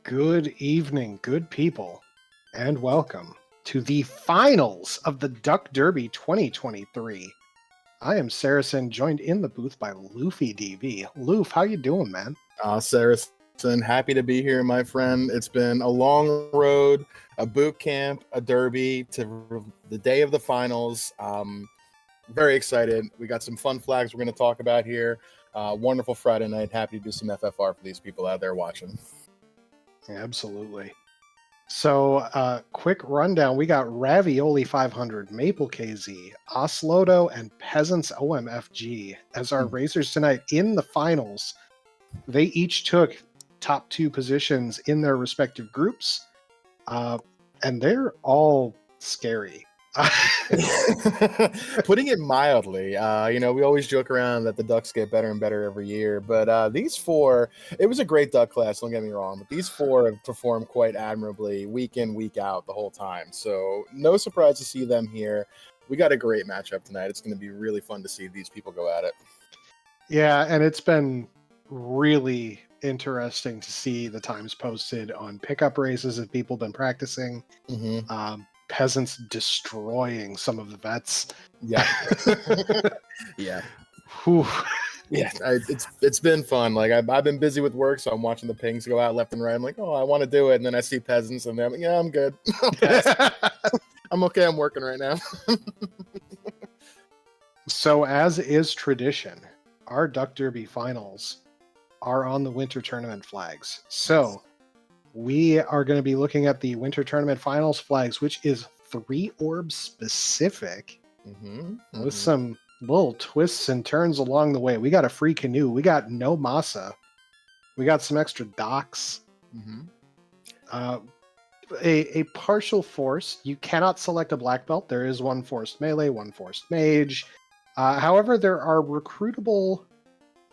Good evening, good people, and welcome to the finals of the Duck Derby 2023. I am Saracen, joined in the booth by Luffy DV. Loof, how you doing, man? Saracen, happy to be here, my friend. It's been a long road, a boot camp, a derby to the day of the finals. Very excited. We got some fun flags we're going to talk about here. Wonderful Friday night. Happy to do some FFR for these people out there watching. Absolutely. So, quick rundown. We got Ravioli 500, Maple KZ, Oslodo, and Peasants OMFG as our racers tonight in the finals. They each took top two positions in their respective groups, and they're all scary. Putting it mildly, we always joke around that the Ducks get better and better every year, but these four, it was a great Duck class, don't get me wrong, but these four have performed quite admirably week in, week out the whole time. So no surprise to see them here. We got a great matchup tonight. It's going to be really fun to see these people go at it. Yeah, and it's been really interesting to see the times posted on pickup races that people have been practicing. Mm-hmm. Peasants destroying some of the vets. Yeah. Yeah. Whew. Yeah, it's been fun. Like I've been busy with work, so I'm watching the pings go out left and right. I'm like, oh, I want to do it, and then I see Peasants, and they're like, yeah, I'm good. I'm okay. I'm working right now. So, as is tradition, our Duck Derby finals are on the Winter Tournament flags. So, we are going to be looking at the Winter Tournament finals flags, which is 3 orbs specific, with some little twists and turns along the way. We got a free canoe. We got no masa. We got some extra docks. A partial force. You cannot select a black belt. There is one forced melee, one forced mage. However, there are recruitable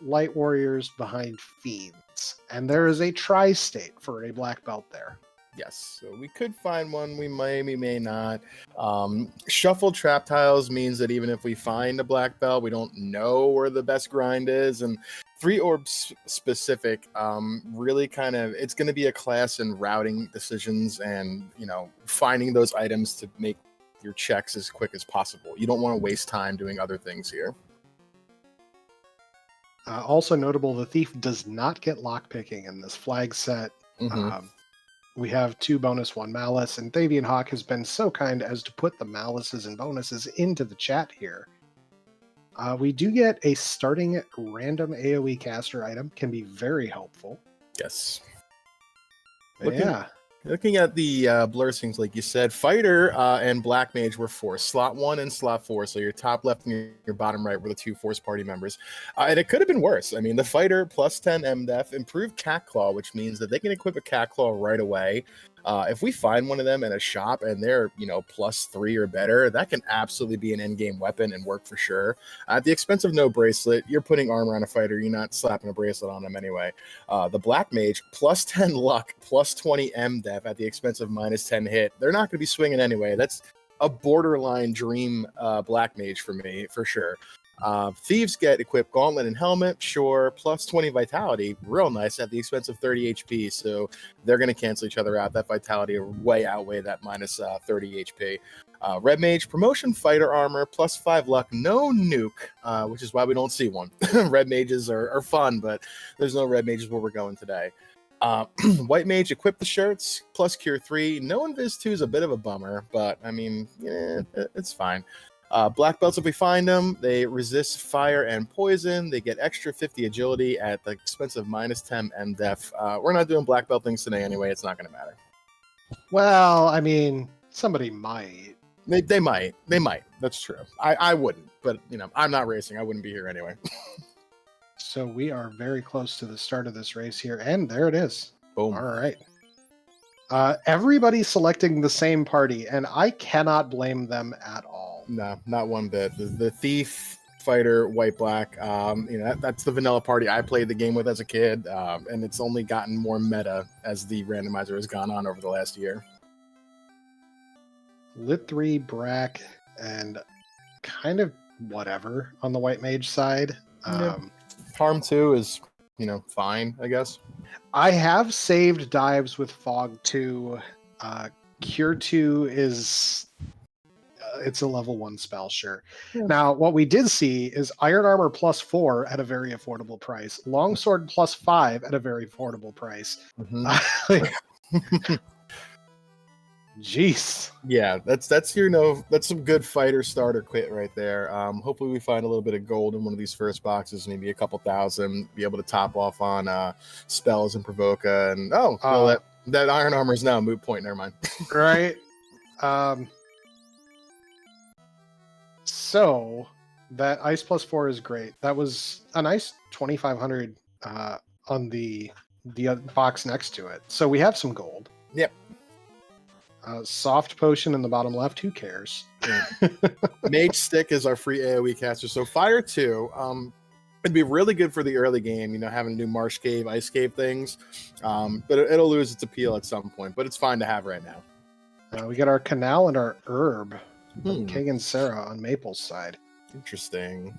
light warriors behind fiends, and there is a tri-state for a black belt there. Yes, so we could find one. We may not. Shuffled trap tiles means that even if we find a black belt, we don't know where the best grind is. And 3 orbs specific, really kind of, it's going to be a class in routing decisions and, finding those items to make your checks as quick as possible. You don't want to waste time doing other things here. Also notable, the thief does not get lockpicking in this flag set. We have 2 bonus, 1 malice, and Thavian Hawk has been so kind as to put the malices and bonuses into the chat here. We do get a starting random AoE caster item, can be very helpful. Yes. Looking at the blur things, like you said, Fighter and Black Mage were forced. Slot 1 and Slot 4, so your top left and your bottom right were the 2 forced party members. And it could have been worse. I mean, the Fighter plus 10 MDef, improved Cat Claw, which means that they can equip a Cat Claw right away. If we find one of them in a shop and they're, plus 3 or better, that can absolutely be an endgame weapon and work for sure. At the expense of no bracelet, you're putting armor on a fighter. You're not slapping a bracelet on them anyway. The Black Mage, plus 10 luck, plus 20 MDef at the expense of minus 10 hit. They're not going to be swinging anyway. That's a borderline dream Black Mage for me, for sure. Thieves get equipped Gauntlet and Helmet, sure, plus 20 Vitality, real nice, at the expense of 30 HP, so they're going to cancel each other out. That Vitality way outweigh that minus 30 HP. Red Mage, Promotion Fighter Armor, plus 5 Luck, no Nuke, which is why we don't see one. Red Mages are fun, but there's no Red Mages where we're going today. White Mage, equip the shirts, plus Cure 3. No Invis 2 is a bit of a bummer, but, I mean, it's fine. Black belts, if we find them, they resist fire and poison. They get extra 50 agility at the expense of minus 10 MDef. We're not doing black belt things today anyway. It's not going to matter. Well, I mean, somebody might. They might. That's true. I wouldn't, but, I'm not racing. I wouldn't be here anyway. So we are very close to the start of this race here, and there it is. Boom. All right. Everybody's selecting the same party, and I cannot blame them at all. No, not one bit. The Thief, Fighter, White Black, that's the vanilla party I played the game with as a kid, and it's only gotten more meta as the randomizer has gone on over the last year. Lit 3, Brack, and kind of whatever on the White Mage side. Harm 2 is fine, I guess. I have saved dives with Fog 2. Cure 2 is it's a level 1 spell, sure. Yeah. Now, what we did see is Iron Armor +4 at a very affordable price, Longsword +5 at a very affordable price. Jeez. Yeah, that's that's some good fighter starter kit right there. Hopefully we find a little bit of gold in one of these first boxes, maybe a couple thousand, be able to top off on spells and Provoca, and well, that Iron Armor is now a moot point. Never mind. Right. So that Ice +4 is great. That was a nice 2,500 on the box next to it. So we have some gold. Yep. Soft potion in the bottom left. Who cares? Mage Stick is our free AoE caster. So Fire 2, it'd be really good for the early game, having to do Marsh Cave, Ice Cave things. But it'll lose its appeal at some point. But it's fine to have right now. We got our Canal and our Herb. King and Sarah on Maple's side. Interesting.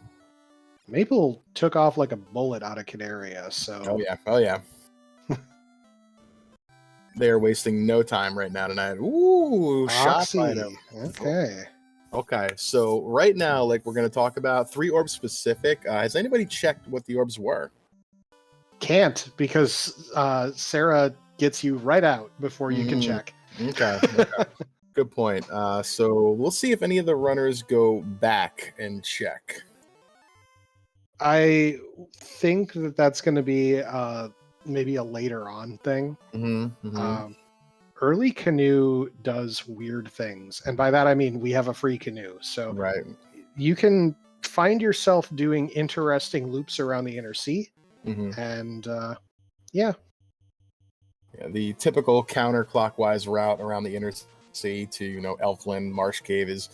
Maple took off like a bullet out of Canaria, so... Oh, yeah. They're wasting no time right now tonight. Ooh, shot fighter. Okay, so right now, we're going to talk about 3 orbs specific. Has anybody checked what the orbs were? Can't, because Sarah gets you right out before you can check. Okay. Good point. So we'll see if any of the runners go back and check. I think that's going to be maybe a later on thing. Early canoe does weird things, and by that I mean we have a free canoe, so right, you can find yourself doing interesting loops around the inner sea, and the typical counterclockwise route around the inner sea to Elfland Marsh Cave is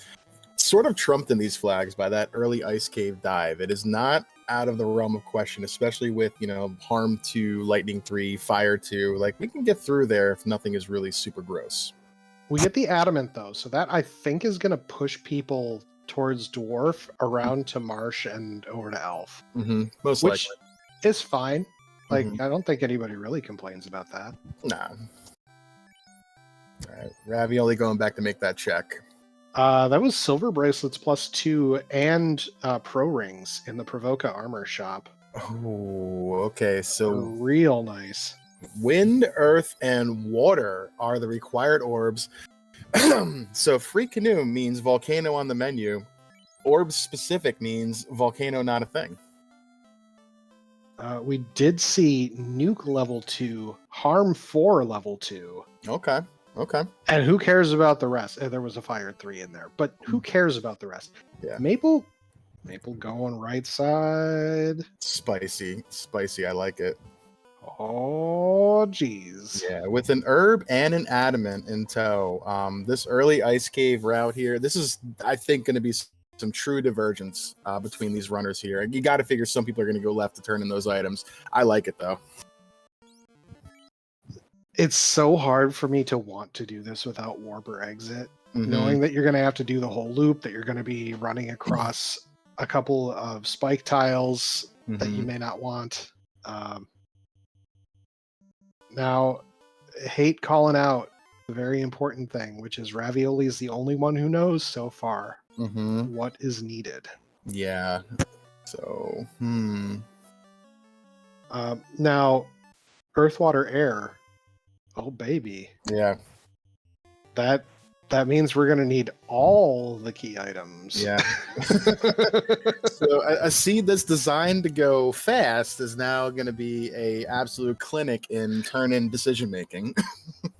sort of trumped in these flags by that early Ice Cave dive. It is not out of the realm of question, especially with Harm 2, Lightning 3, Fire 2. We can get through there if nothing is really super gross. We get the Adamant though, so that I think is going to push people towards Dwarf around to Marsh and over to Elf. Most which likely is fine. I don't think anybody really complains about that. Nah. All right, Ravioli going back to make that check. That was Silver Bracelets +2 and Pro Rings in the Provoca Armor Shop. Oh, okay. So real nice. Wind, Earth, and Water are the required orbs. So Free Canoe means Volcano on the menu. Orb specific means Volcano not a thing. We did see Nuke level 2, Harm 4 level 2. Okay. And who cares about the rest? There was a Fire 3 in there, but who cares about the rest? Yeah. Maple going right side. Spicy. I like it. Oh, geez. Yeah, with an herb and an adamant in tow. This early Ice Cave route here, this is, I think, going to be some true divergence between these runners here. You got to figure some people are going to go left to turn in those items. I like it, though. It's so hard for me to want to do this without warp or exit, knowing that you're going to have to do the whole loop, that you're going to be running across a couple of spike tiles that you may not want. Now, hate calling out a very important thing, which is Ravioli is the only one who knows so far what is needed. Yeah. So, now, Earth, Water, Air. Oh, baby. Yeah. That means we're going to need all the key items. Yeah. So a seed that's designed to go fast is now going to be a absolute clinic in turn-in decision-making.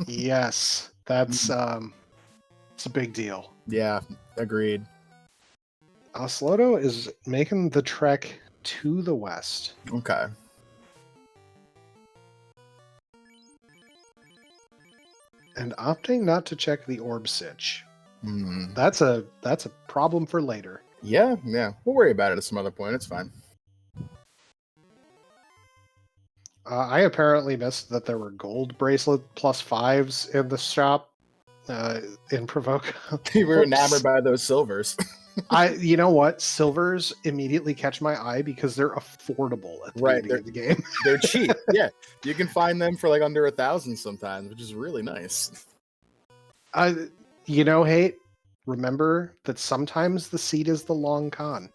Yes. That's it's a big deal. Yeah, agreed. Osloto is making the trek to the west. Okay. And opting not to check the orb sitch. That's a problem for later. Yeah. We'll worry about it at some other point. It's fine. I apparently missed that there were gold bracelet +5s in the shop in Provoca. We were enamored by those silvers. You know what? Silvers immediately catch my eye because they're affordable at the Right, beginning of the game. They're cheap. Yeah, you can find them for like under 1,000 sometimes, which is really nice. Hate. Remember that sometimes the seed is the long con.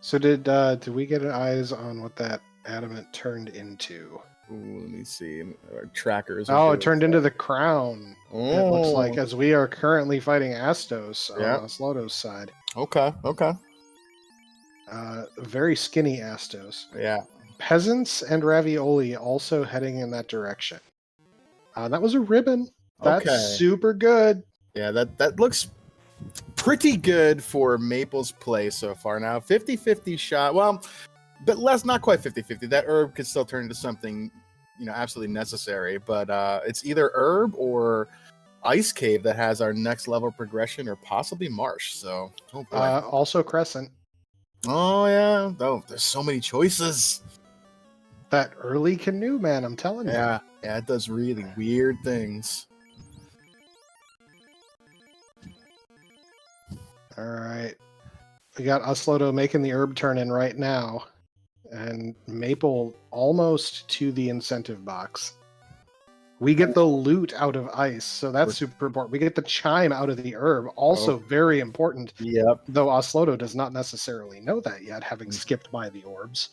So did we get eyes on what that adamant turned into? Ooh, let me see. Our trackers. Oh, it turned into the crown. Oh, It looks like, as we are currently fighting Astos Yeah. on Osloto's side. Okay. Very skinny Astos. Yeah. Peasants and Ravioli also heading in that direction. That was a ribbon. That's Okay. super good. Yeah, that looks pretty good for Maple's play so far. Now, 50-50 shot. Well, but not quite 50-50. That herb could still turn into something, absolutely necessary. But it's either herb or ice cave that has our next level progression, or possibly marsh. So, oh boy. Also crescent. Oh yeah. Oh, there's so many choices. That early canoe, man, I'm telling you. Yeah, it does really weird things. All right. We got Osloto making the herb turn in right now. And Maple almost to the incentive box. We get the loot out of ice, so that's super important. We get the chime out of the herb, also very important. Yep. Though Osloto does not necessarily know that yet, having skipped by the orbs.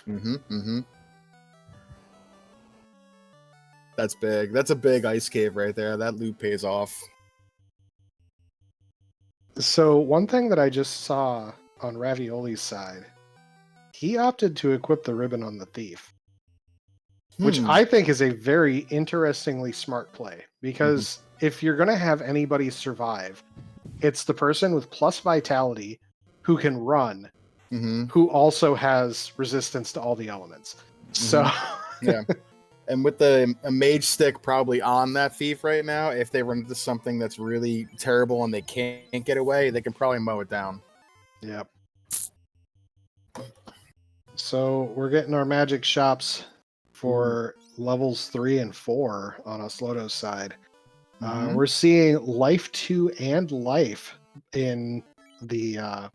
That's big. That's a big ice cave right there. That loot pays off. So one thing that I just saw on Ravioli's side, he opted to equip the ribbon on the thief. Which I think is a very interestingly smart play, because if you're going to have anybody survive, it's the person with plus vitality who can run, who also has resistance to all the elements. So, yeah. And with a mage stick probably on that thief right now, if they run into something that's really terrible and they can't get away, they can probably mow it down. Yep. So we're getting our magic shops for levels 3 and 4 on Osloto's side. We're seeing life 2 and life in the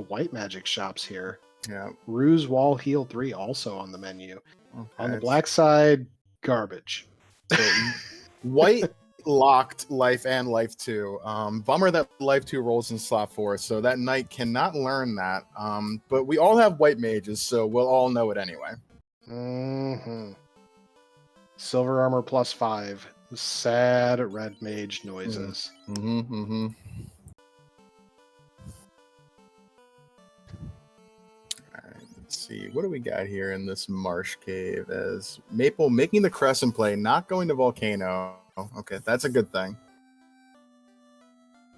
white magic shops here. Yeah. Ruse Wall Heal 3 also on the menu. Okay. On the black side, garbage. So, white locked life and life 2. Bummer that life 2 rolls in slot 4, so that knight cannot learn that. But we all have white mages, so we'll all know it anyway. Silver armor plus 5. Sad red mage noises. Alright, let's see. What do we got here in this marsh cave? As Maple making the crescent play, not going to Volcano. Okay, that's a good thing.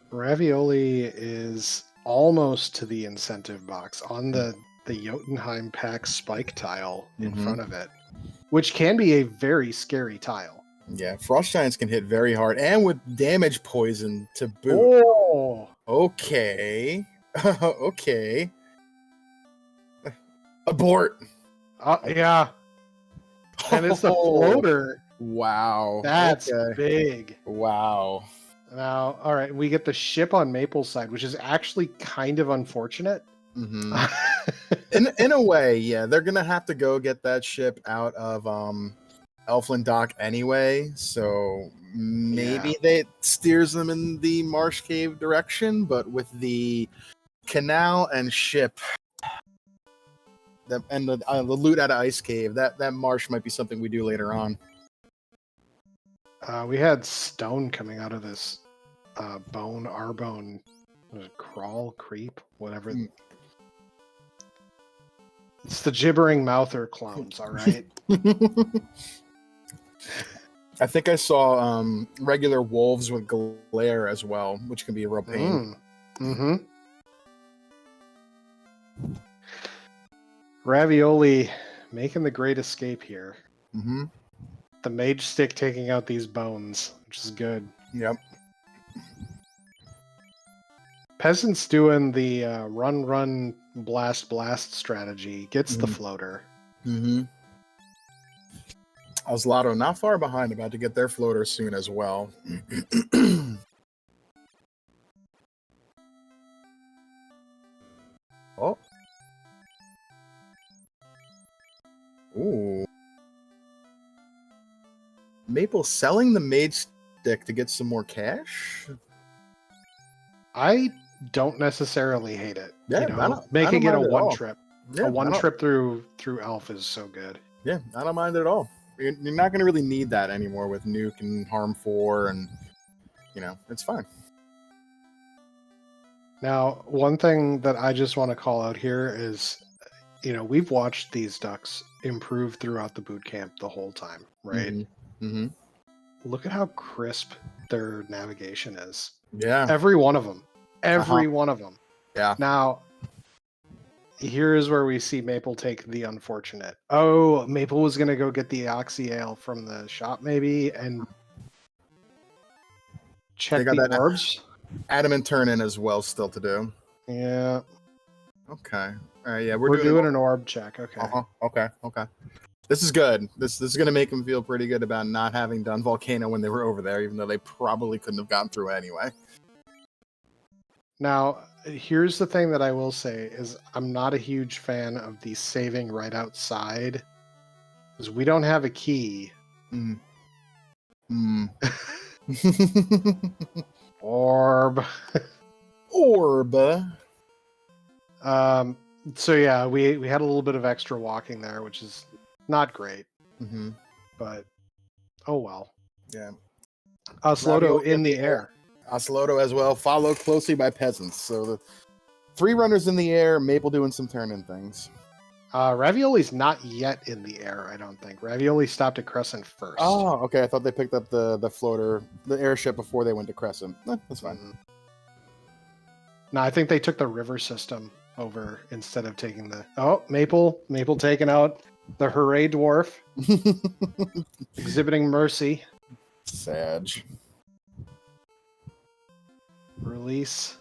Ravioli is almost to the incentive box on the Jotunheim pack spike tile in front of it, which can be a very scary tile. Yeah, Frost Giants can hit very hard, and with damage poison to boot. Oh! Okay. Okay. Abort! Yeah. And it's the floater. Wow. That's big. Wow. Now, all right, we get the ship on Maple's side, which is actually kind of unfortunate. In a way, yeah. They're going to have to go get that ship out of Elfland Dock anyway, so maybe that steers them in the Marsh Cave direction, but with the canal and ship and the loot out of Ice Cave, that marsh might be something we do later on. We had stone coming out of this bone, crawl, creep, whatever. It's the gibbering mouther clones, all right? I think I saw regular wolves with glare as well, which can be a real pain. Ravioli making the great escape here. The mage stick taking out these bones, which is good. Yep. Peasants doing the run, blast strategy. Gets the floater. Osloto not far behind, about to get their floater soon as well. Maple selling the mage stick to get some more cash. I don't necessarily hate it. Yeah, making it a one all. trip. Yeah, a one trip through Elf is so good. Yeah, I don't mind it at all. You're not going to really need that anymore with Nuke and Harm 4, and it's fine. Now, one thing that I just want to call out here is, we've watched these ducks improve throughout the boot camp the whole time, right? Mm-hmm. Look at how crisp their navigation is. Yeah. Every one of them. Every one of them. Yeah. Now, here is where we see Maple take the unfortunate. Oh, Maple was going to go get the Oxy Ale from the shop, maybe, and check the orbs. Adamant turn in as well still to do. Yeah. Okay. All right. Yeah, we're doing an orb check. Okay. Okay. This is good. This is going to make them feel pretty good about not having done Volcano when they were over there, even though they probably couldn't have gotten through anyway. Now, here's the thing that I will say is I'm not a huge fan of the saving right outside, because we don't have a key. Orb. So yeah, we had a little bit of extra walking there, which is not great. But oh well. Yeah. Oslodo in the air. Oslodo as well, followed closely by Peasants. So the 3 runners in the air, Maple doing some turn-in things. Ravioli's not yet in the air, I don't think. Ravioli stopped at Crescent first. Oh, okay. I thought they picked up the floater, the airship before they went to Crescent. That's fine. No, I think they took the river system over instead of taking the... Oh, Maple taking out the Hooray Dwarf. Exhibiting mercy. Sag. Release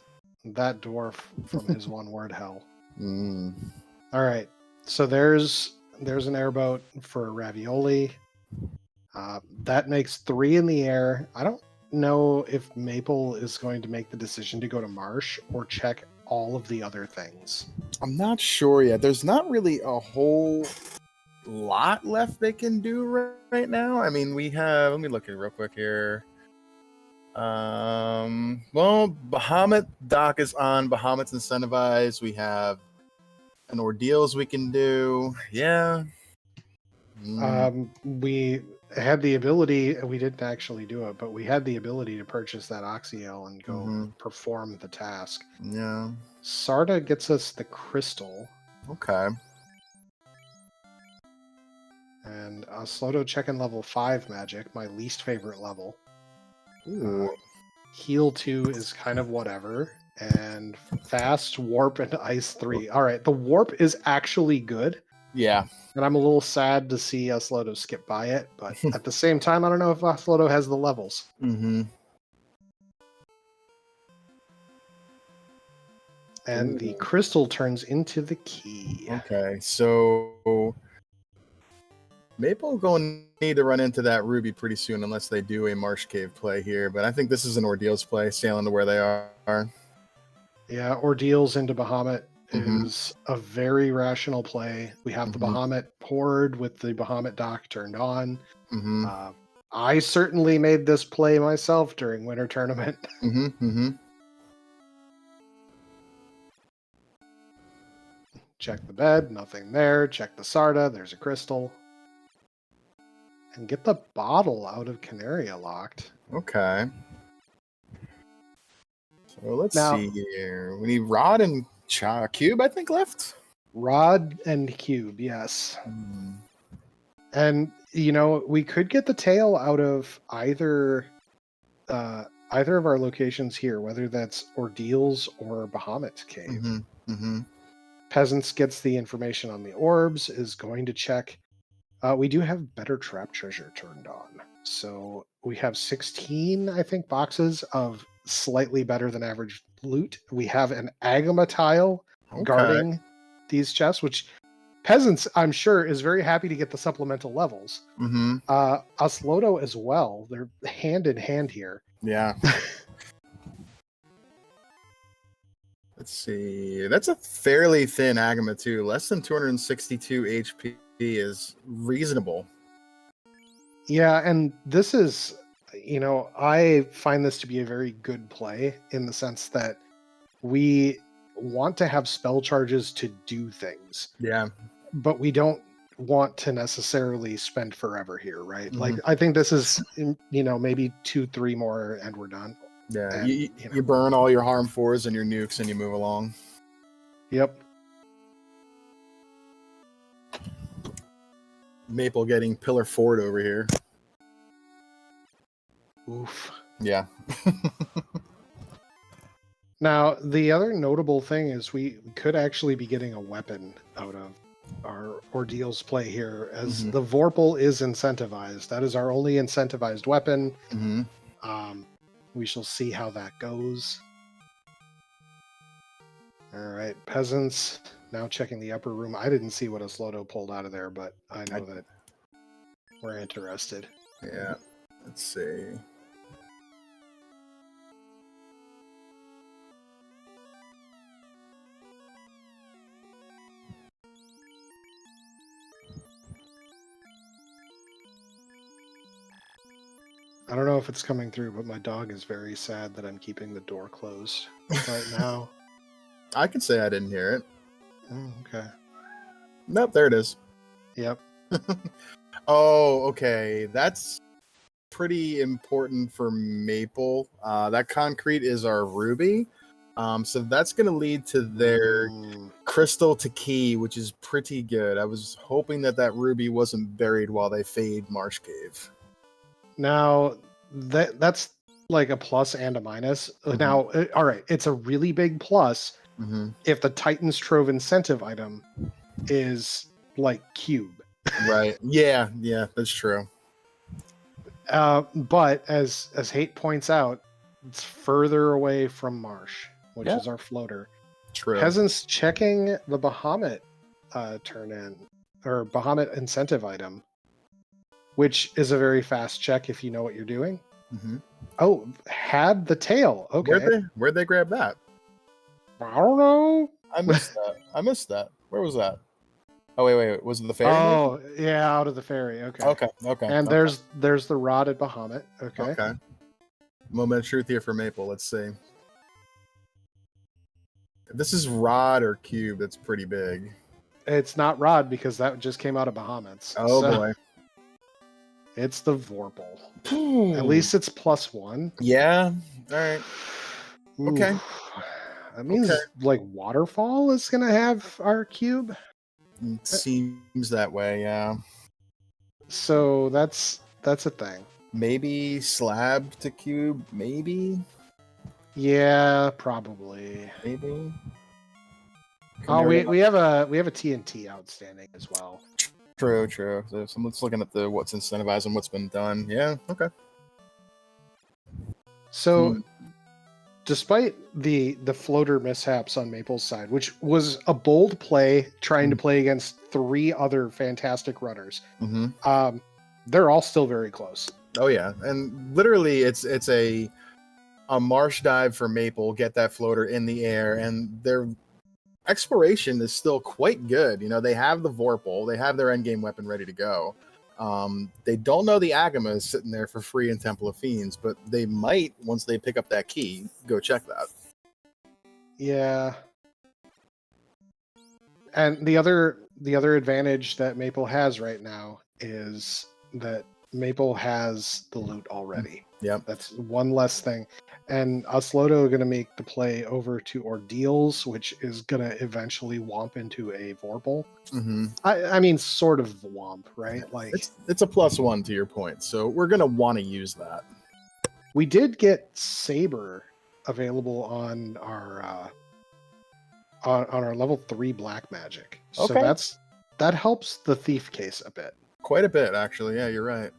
that dwarf from his one-word hell. All right. So there's an airboat for Ravioli. That makes 3 in the air. I don't know if Maple is going to make the decision to go to Marsh or check all of the other things. I'm not sure yet. There's not really a whole lot left they can do right now. I mean, we have... Let me look at it real quick here. Well, Bahamut dock is on. Bahamut's incentivized. We have an Ordeals we can do. Yeah. We had the ability, we didn't actually do it, but we had the ability to purchase that Oxyel and go perform the task. Yeah. Sarda gets us the crystal. Okay. And Sloto checking level 5 magic, my least favorite level. Heal 2 is kind of whatever. And fast, warp, and ice 3. All right, the warp is actually good. Yeah. And I'm a little sad to see Sloto skip by it, but at the same time, I don't know if Sloto has the levels. And the crystal turns into the key. Okay, so Maple going to need to run into that Ruby pretty soon unless they do a Marsh Cave play here. But I think this is an Ordeals play, sailing to where they are. Yeah, Ordeals into Bahamut is a very rational play. We have the Bahamut poured with the Bahamut dock turned on. I certainly made this play myself during Winter Tournament. Check the bed, nothing there. Check the Sarda, there's a crystal. And get the bottle out of Canaria locked. Okay. So let's see here. We need Rod and Cube, I think, left. Rod and Cube, yes. And, we could get the tail out of either of our locations here, whether that's Ordeals or Bahamut Cave. Peasants gets the information on the orbs, is going to check. We do have better trap treasure turned on. So we have 16, I think, boxes of slightly better than average loot. We have an Agama tile guarding these chests, which Peasants, I'm sure, is very happy to get the supplemental levels. Oslodo as well. They're hand in hand here. Yeah. Let's see. That's a fairly thin Agama, too. Less than 262 HP is reasonable. Yeah, and this is, I find this to be a very good play in the sense that we want to have spell charges to do things, Yeah. but we don't want to necessarily spend forever here, right? Like, Mhm. I think this is, maybe 2-3 more and we're done. Yeah. And, You burn all your harm fours and your nukes and you move along. Yep. Maple getting pillar forward over here. Oof. Yeah. Now, the other notable thing is we could actually be getting a weapon out of our Ordeal's play here, as Mhm. the Vorpal is incentivized. That is our only incentivized weapon. Mm-hmm. We shall see how that goes. All right, peasants. Now checking the upper room. I didn't see what a Sloto pulled out of there, but I know that we're interested. Yeah. Let's see. I don't know if it's coming through, but my dog is very sad that I'm keeping the door closed right now. I can say I didn't hear it. Oh, okay. Nope, there it is. Yep. Oh, okay. That's pretty important for Maple. That concrete is our ruby. So that's going to lead to their crystal to key, which is pretty good. I was hoping that ruby wasn't buried while they fade Marsh Cave. Now that's like a plus and a minus. Now, all right, it's a really big plus if the Titan's Trove incentive item is like cube. Right. Yeah, that's true. But as Hate points out, it's further away from Marsh, which is our floater. True. Peasants checking the Bahamut turn in, or Bahamut incentive item, which is a very fast check if you know what you're doing. Oh, had the tail. Okay. Where'd they grab that? I don't know. I missed that. Where was that? Oh wait. Was it the ferry? Oh, yeah, out of the ferry. Okay. And there's the rod at Bahamut. Okay. Moment of truth here for Maple. Let's see. If this is rod or cube, that's pretty big. It's not rod because that just came out of Bahamut's. Oh boy. It's the Vorpal. At least it's +1. Yeah. All right. Okay. That means like Waterfall is gonna have our cube. It seems that way, yeah. So that's a thing. Maybe slab to cube, maybe. Yeah, probably. Maybe. Oh, we have a TNT outstanding as well. True. So someone's looking at what's incentivized and what's been done. Yeah. Okay. So, despite the floater mishaps on Maple's side, which was a bold play trying to play against 3 other fantastic runners, they're all still very close. Oh yeah, and literally, it's a marsh dive for Maple. Get that floater in the air, and their exploration is still quite good. You know, they have the Vorpal, they have their endgame weapon ready to go. They don't know the Agama is sitting there for free in Temple of Fiends, but they might, once they pick up that key, go check that. Yeah. And the other advantage that Maple has right now is that Maple has the loot already. Yep. That's one less thing. And Osloto are going to make the play over to Ordeals, which is going to eventually womp into a Vorpal. I mean, sort of the womp, right? Like it's a +1 to your point, so we're going to want to use that. We did get Saber available on our level 3 black magic, so that helps the thief case a bit. Quite a bit, actually. Yeah, you're right.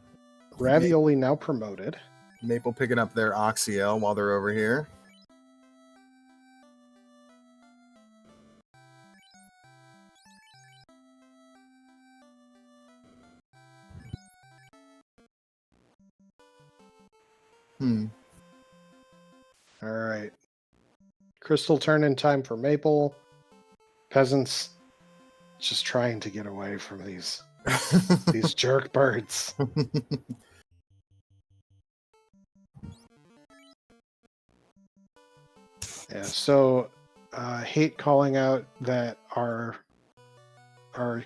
Ravioli now promoted. Maple picking up their Oxyel while they're over here. All right. Crystal turn in time for Maple. Peasants just trying to get away from these These jerk birds. Yeah, so hate calling out that our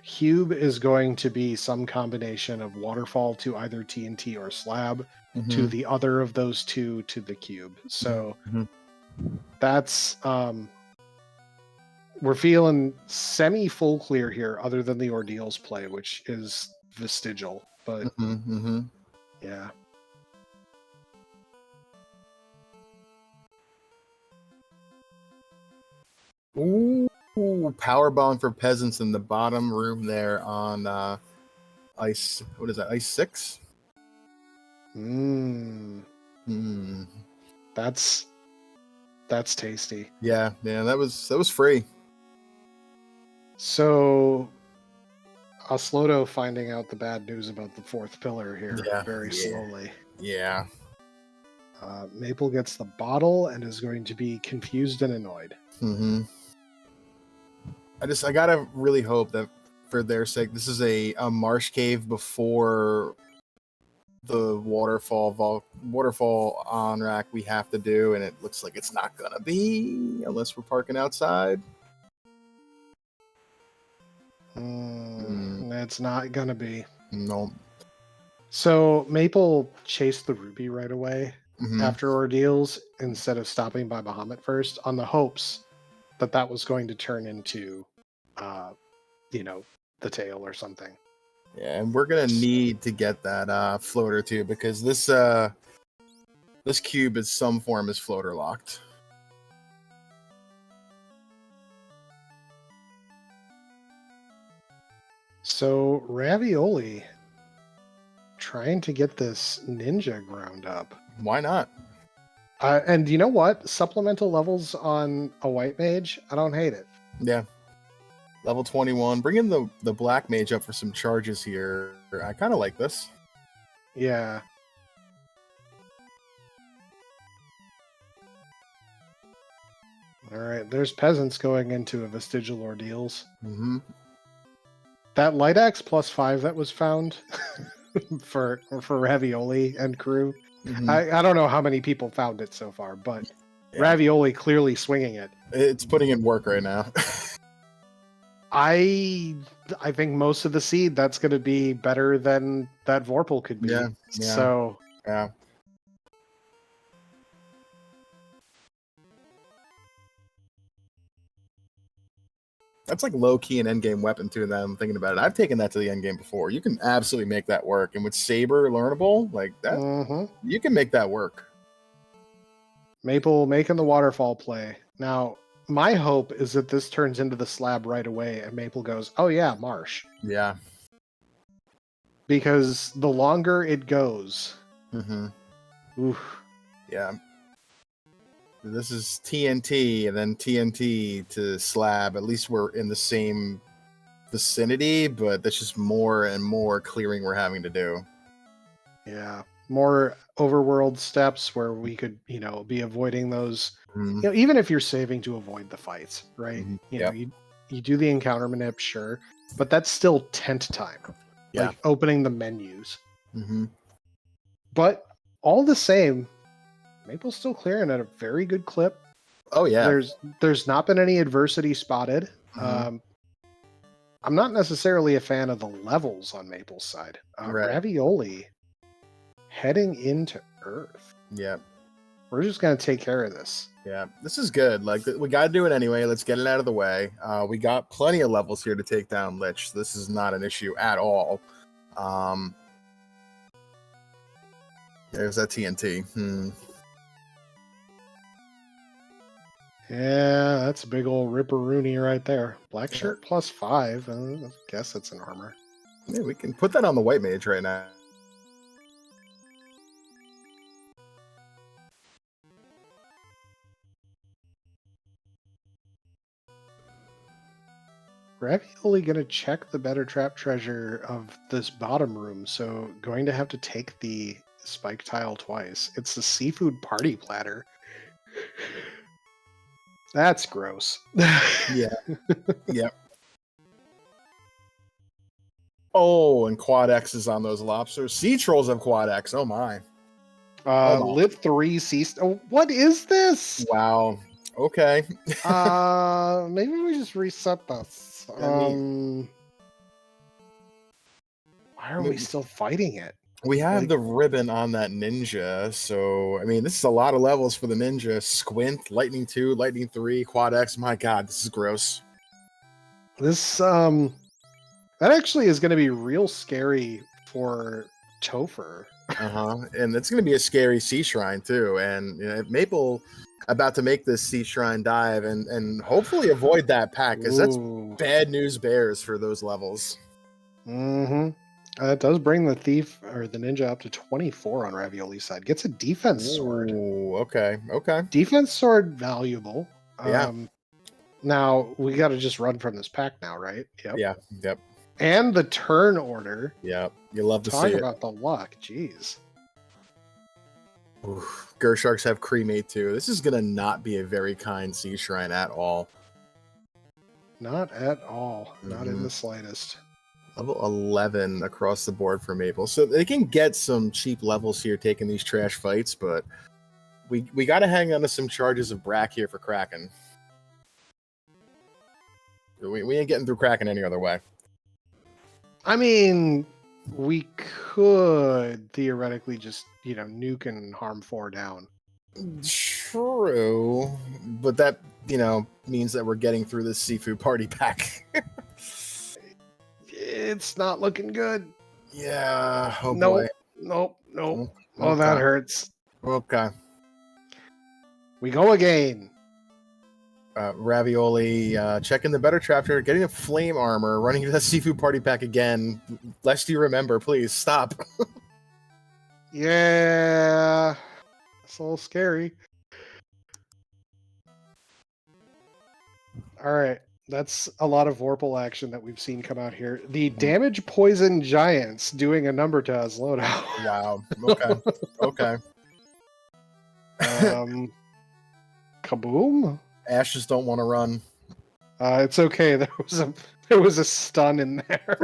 cube is going to be some combination of waterfall to either TNT or slab to the other of those two to the cube. So that's we're feeling semi full clear here, other than the Ordeal's play, which is vestigial. But yeah. Ooh, power bomb for peasants in the bottom room there on ice. What is that? Ice 6? That's tasty. Yeah, that was free. So Oslodo finding out the bad news about the fourth pillar here very slowly. Yeah. Maple gets the bottle and is going to be confused and annoyed. I gotta really hope that for their sake, this is a marsh cave before the waterfall on rack we have to do, and it looks like it's not gonna be unless we're parking outside. It's not gonna be. No. So Maple chased the ruby right away after Ordeals instead of stopping by Bahamut first, on the hopes that that was going to turn into, the tail or something. Yeah, and we're gonna need to get that floater too, because this cube is some form is floater locked. So Ravioli trying to get this ninja ground up. Why not? And you know what? Supplemental levels on a white mage, I don't hate it. Yeah. Level 21. Bring in the black mage up for some charges here. I kind of like this. Yeah. All right, there's peasants going into a vestigial Ordeals. That light axe +5 that was found for Ravioli and crew. I don't know how many people found it so far, but Ravioli clearly swinging it. It's putting in work right now. I think most of the seed that's going to be better than that Vorpal could be. Yeah. So yeah. That's like low key an endgame weapon too. Now I'm thinking about it. I've taken that to the endgame before. You can absolutely make that work, and with Saber learnable like that, you can make that work. Maple making the waterfall play. Now, my hope is that this turns into the slab right away, and Maple goes, "Oh yeah, marsh." Yeah. Because the longer it goes, oof. Yeah. This is TNT and then TNT to slab. At least we're in the same vicinity, but that's just more and more clearing we're having to do. Yeah. More overworld steps where we could, be avoiding those. Even if you're saving to avoid the fights, right? You do the encounter manip, sure, but that's still tent time. Yeah. Like opening the menus. But all the same, Maple's still clearing at a very good clip. Oh yeah. There's not been any adversity spotted. I'm not necessarily a fan of the levels on Maple's side. Ravioli heading into Earth. Yeah. We're just gonna take care of this. Yeah, this is good. Like, we gotta do it anyway. Let's get it out of the way. We got plenty of levels here to take down Lich. This is not an issue at all. There's that TNT. Yeah, that's a big old ripperoonie right there. Black shirt +5. I guess it's an armor. Yeah, we can put that on the white mage right now. Ravioli gonna check the better trap treasure of this bottom room, so going to have to take the spike tile twice. It's the seafood party platter. That's gross. Yeah. Yep. Oh, and quad X's on those lobsters. Sea trolls have quad X. Oh my. Lit 3 C. Oh, what is this? Wow. Okay. Maybe we just reset this. I mean, Why are we still fighting it? we have the ribbon on that ninja, so I mean, this is a lot of levels for the ninja. Squint, lightning 2, lightning 3, quad X. My God, this is gross. This that actually is going to be real scary for Topher. And it's going to be a scary sea shrine too. And you know, Maple about to make this sea shrine dive and hopefully avoid that pack because that's bad news bears for those levels. It does bring the thief or the ninja up to 24 on Ravioli's side. Gets a defense sword. Okay. Defense sword valuable. Yeah. Now we got to just run from this pack now, right? Yep. Yeah. Yep. And the turn order. Yeah. You love to Talk see about the luck. Jeez. Gersharks have cremate too. This is gonna not be a very kind sea shrine at all. Not at all. Not in the slightest. Level 11 across the board for Maple. So they can get some cheap levels here taking these trash fights, but we got to hang on to some charges of Brack here for Kraken. We ain't getting through Kraken any other way. I mean, we could theoretically just, nuke and harm 4 down. True, but that, means that we're getting through this seafood party pack. It's not looking good. Yeah. Oh nope, boy. Nope. Oh, that hurts. Okay. We go again. Ravioli checking the better chapter, getting a flame armor, running into the seafood party pack again. Lest you remember, please stop. Yeah. It's a little scary. All right. That's a lot of Vorpal action that we've seen come out here. The damage poison giants doing a number to us loadout. Wow. Okay. Kaboom. Ashes don't want to run. It's okay. There was a stun in there.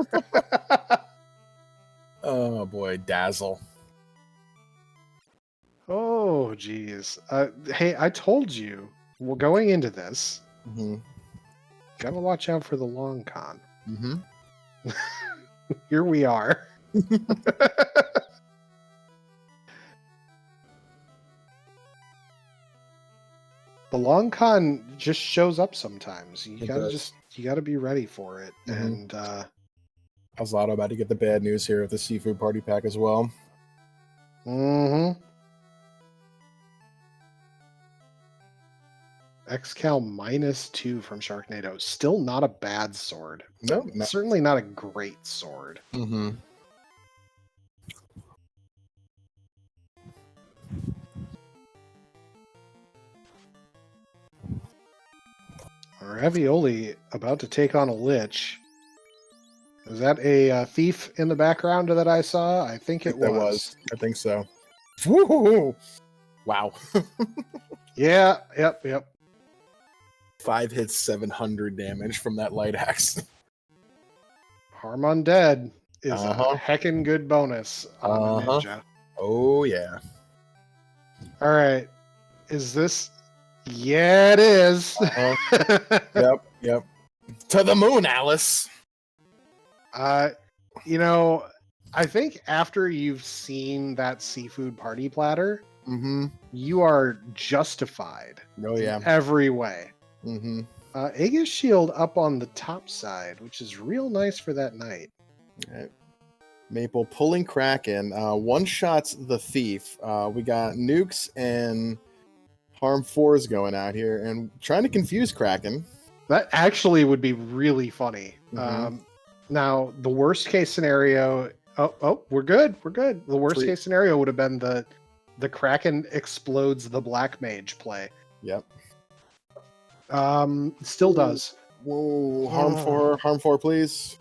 Oh boy, dazzle. Oh geez. Hey, I told you. Well, going into this, gotta watch out for the long con. Here we are. The long con just shows up sometimes. You gotta be ready for it. And Azlato about to get the bad news here with the seafood party pack as well. Xcal -2 from Sharknado. Still not a bad sword. No, certainly not a great sword. Ravioli about to take on a lich. Is that a thief in the background that I saw? I think it was. I think so. Woo-hoo-hoo. Wow. Yeah. Yep. 5 hits, 700 damage from that light axe. Harm Undead is a heckin' good bonus on the ninja. Oh, yeah. All right. Is this... Yeah, it is. Yep. To the moon, Alice. I think after you've seen that seafood party platter, you are justified in every way. Aegis Shield up on the top side, which is real nice for that night. Right. Maple pulling Kraken. One shots the thief. We got nukes and harm 4s going out here and trying to confuse Kraken. That actually would be really funny. Now, the worst case scenario... Oh, we're good. The worst case scenario would have been the Kraken explodes the Black Mage play. Yep. Still does. Whoa, harm 4, please.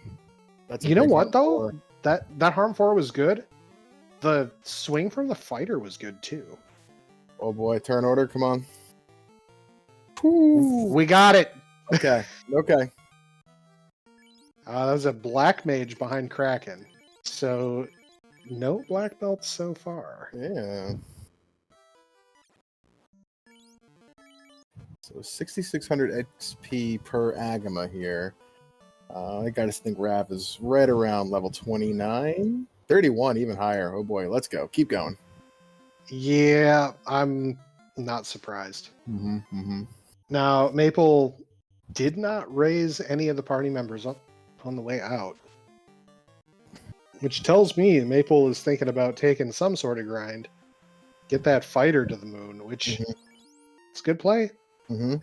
That's you know what though? That harm 4 was good. The swing from the fighter was good too. Oh boy, turn order, come on. Ooh, we got it. Okay. That was a black mage behind Kraken. So no black belts so far. Yeah. So 6,600 XP per Agama here. I gotta think Rav is right around level 29. 31, even higher. Oh boy, let's go. Keep going. Yeah, I'm not surprised. Mm-hmm. Now, Maple did not raise any of the party members up on the way out, which tells me Maple is thinking about taking some sort of grind, get that fighter to the moon, which it's good play. Mm-hmm.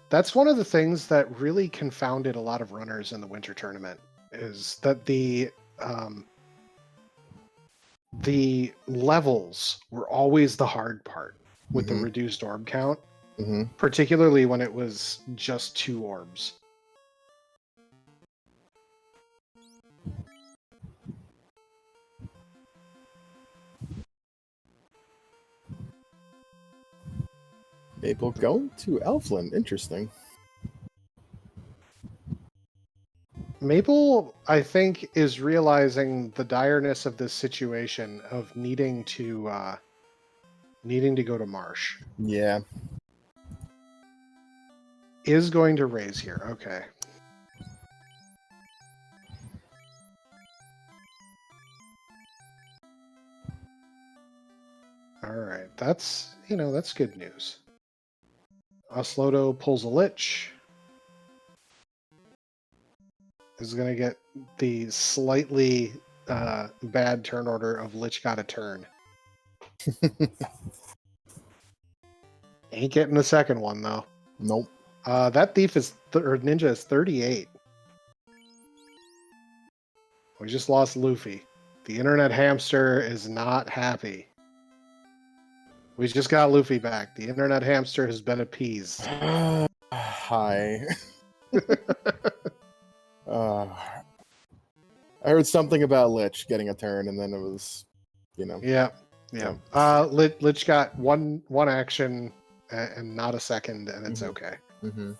That's one of the things that really confounded a lot of runners in the winter tournament is that the levels were always the hard part with the reduced orb count, particularly when it was just 2 orbs. Maple going to Elfland. Interesting. Maple, I think, is realizing the direness of this situation of needing to go to Marsh. Yeah. Is going to raise here. Okay. All right. That's good news. Oslodo pulls a Lich. Is going to get the slightly bad turn order of Lich got a turn. Ain't getting the second one, though. Nope. That thief or ninja is 38. We just lost Luffy. The internet hamster is not happy. We just got Luffy back. The internet hamster has been appeased. Hi. I heard something about Lich getting a turn, and then it was, Yeah. Lich got one action and not a second, and it's okay. Mm-hmm.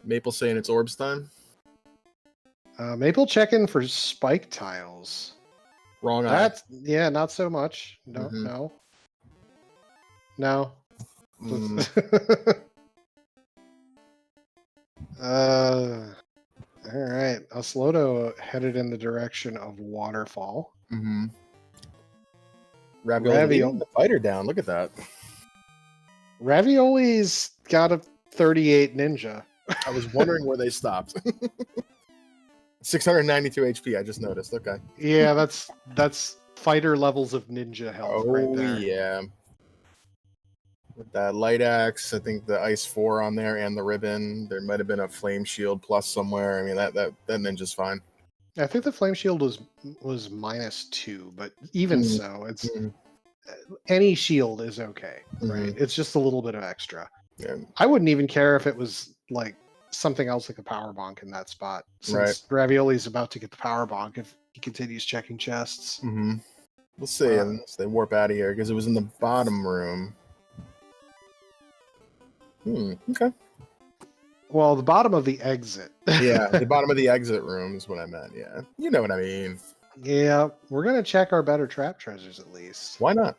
Maple saying it's orbs time. Maple checking for spike tiles. Wrong eye. Not so much. No. All right. Oslodo headed in the direction of Waterfall. Mm-hmm. Ravioli the fighter down. Look at that. Ravioli's got a 38 ninja. I was wondering where they stopped. 692 HP. I just noticed. Okay. Yeah, that's fighter levels of ninja health right there. Yeah. With that light axe, I think the ice 4 on there and the ribbon. There might have been a flame shield plus somewhere. I mean that ninja's fine. I think the flame shield was -2, but even so, it's any shield is okay, right? It's just a little bit of extra. Yeah. I wouldn't even care if it was like something else like a power bonk in that spot, since Ravioli's about to get the power bonk if he continues checking chests. We'll see unless they warp out of here because it was in the bottom room. Okay. Well, the bottom of the exit. Yeah, the bottom of the exit room is what I meant. Yeah, you know what I mean. Yeah, we're gonna check our better trap treasures at least. Why not?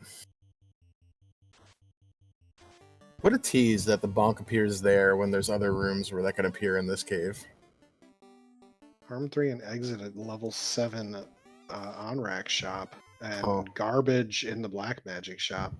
What a tease that the bonk appears there when there's other rooms where that can appear in this cave. Arm 3 and exit at level 7 on-rack shop, and garbage in the black magic shop.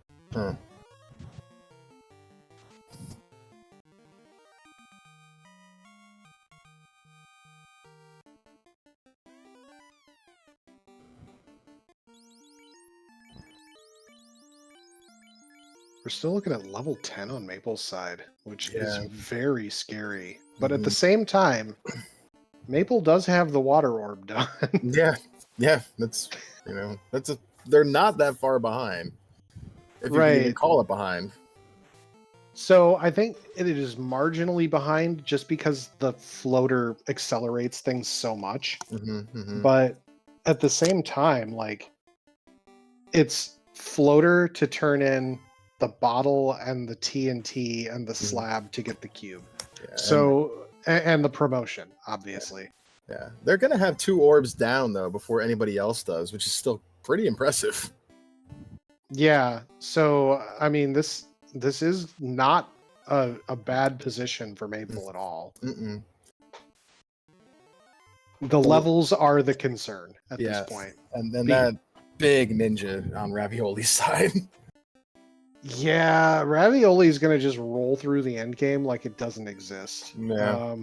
We're still looking at level 10 on Maple's side, which is very scary. But at the same time, Maple does have the water orb done. Yeah. That's they're not that far behind. If you can even call it behind. So I think it is marginally behind just because the floater accelerates things so much. But at the same time, like, it's floater to turn in the bottle and the TNT and the Mhm. slab to get the cube. Yeah, So and the promotion, obviously. yeah, they're gonna have 2 orbs down though before anybody else does, which is still pretty impressive. Yeah. So I mean, this is not a bad position for Maple at all. Mm-mm. The levels are the concern at this Yes, point. and then Be- that big ninja on Ravioli's side. Yeah, Ravioli is going to just roll through the end game like it doesn't exist. Yeah.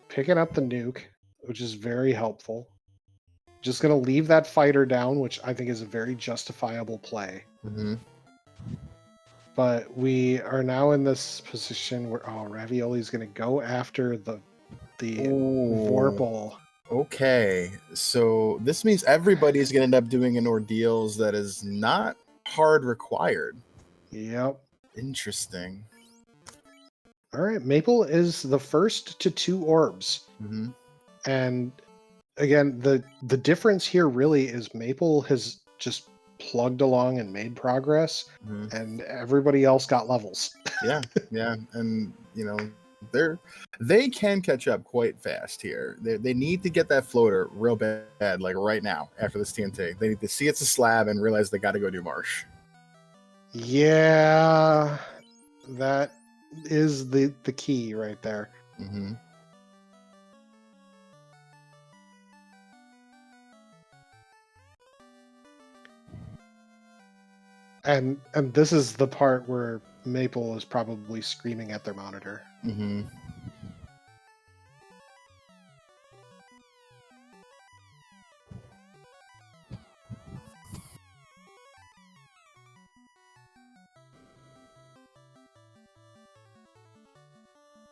Picking up the nuke, which is very helpful. Just going to leave that fighter down, which I think is a very justifiable play. Mm-hmm. But we are now in this position where Ravioli is going to go after the Vorpal. Okay, so this means everybody's gonna end up doing an ordeals that is not hard required. Yep. Interesting. All right, Maple is the first to 2 orbs. Mm-hmm. And again, the difference here really is Maple has just plugged along and made progress, Mm-hmm. and everybody else got levels. Yeah, yeah, and they can catch up quite fast here. They need to get that floater real bad, like right now after this TNT. They need to see it's a slab and realize they got to go do marsh. Yeah, that is the key right there. Mm-hmm. And this is the part where Maple is probably screaming at their monitor. Mm-hmm.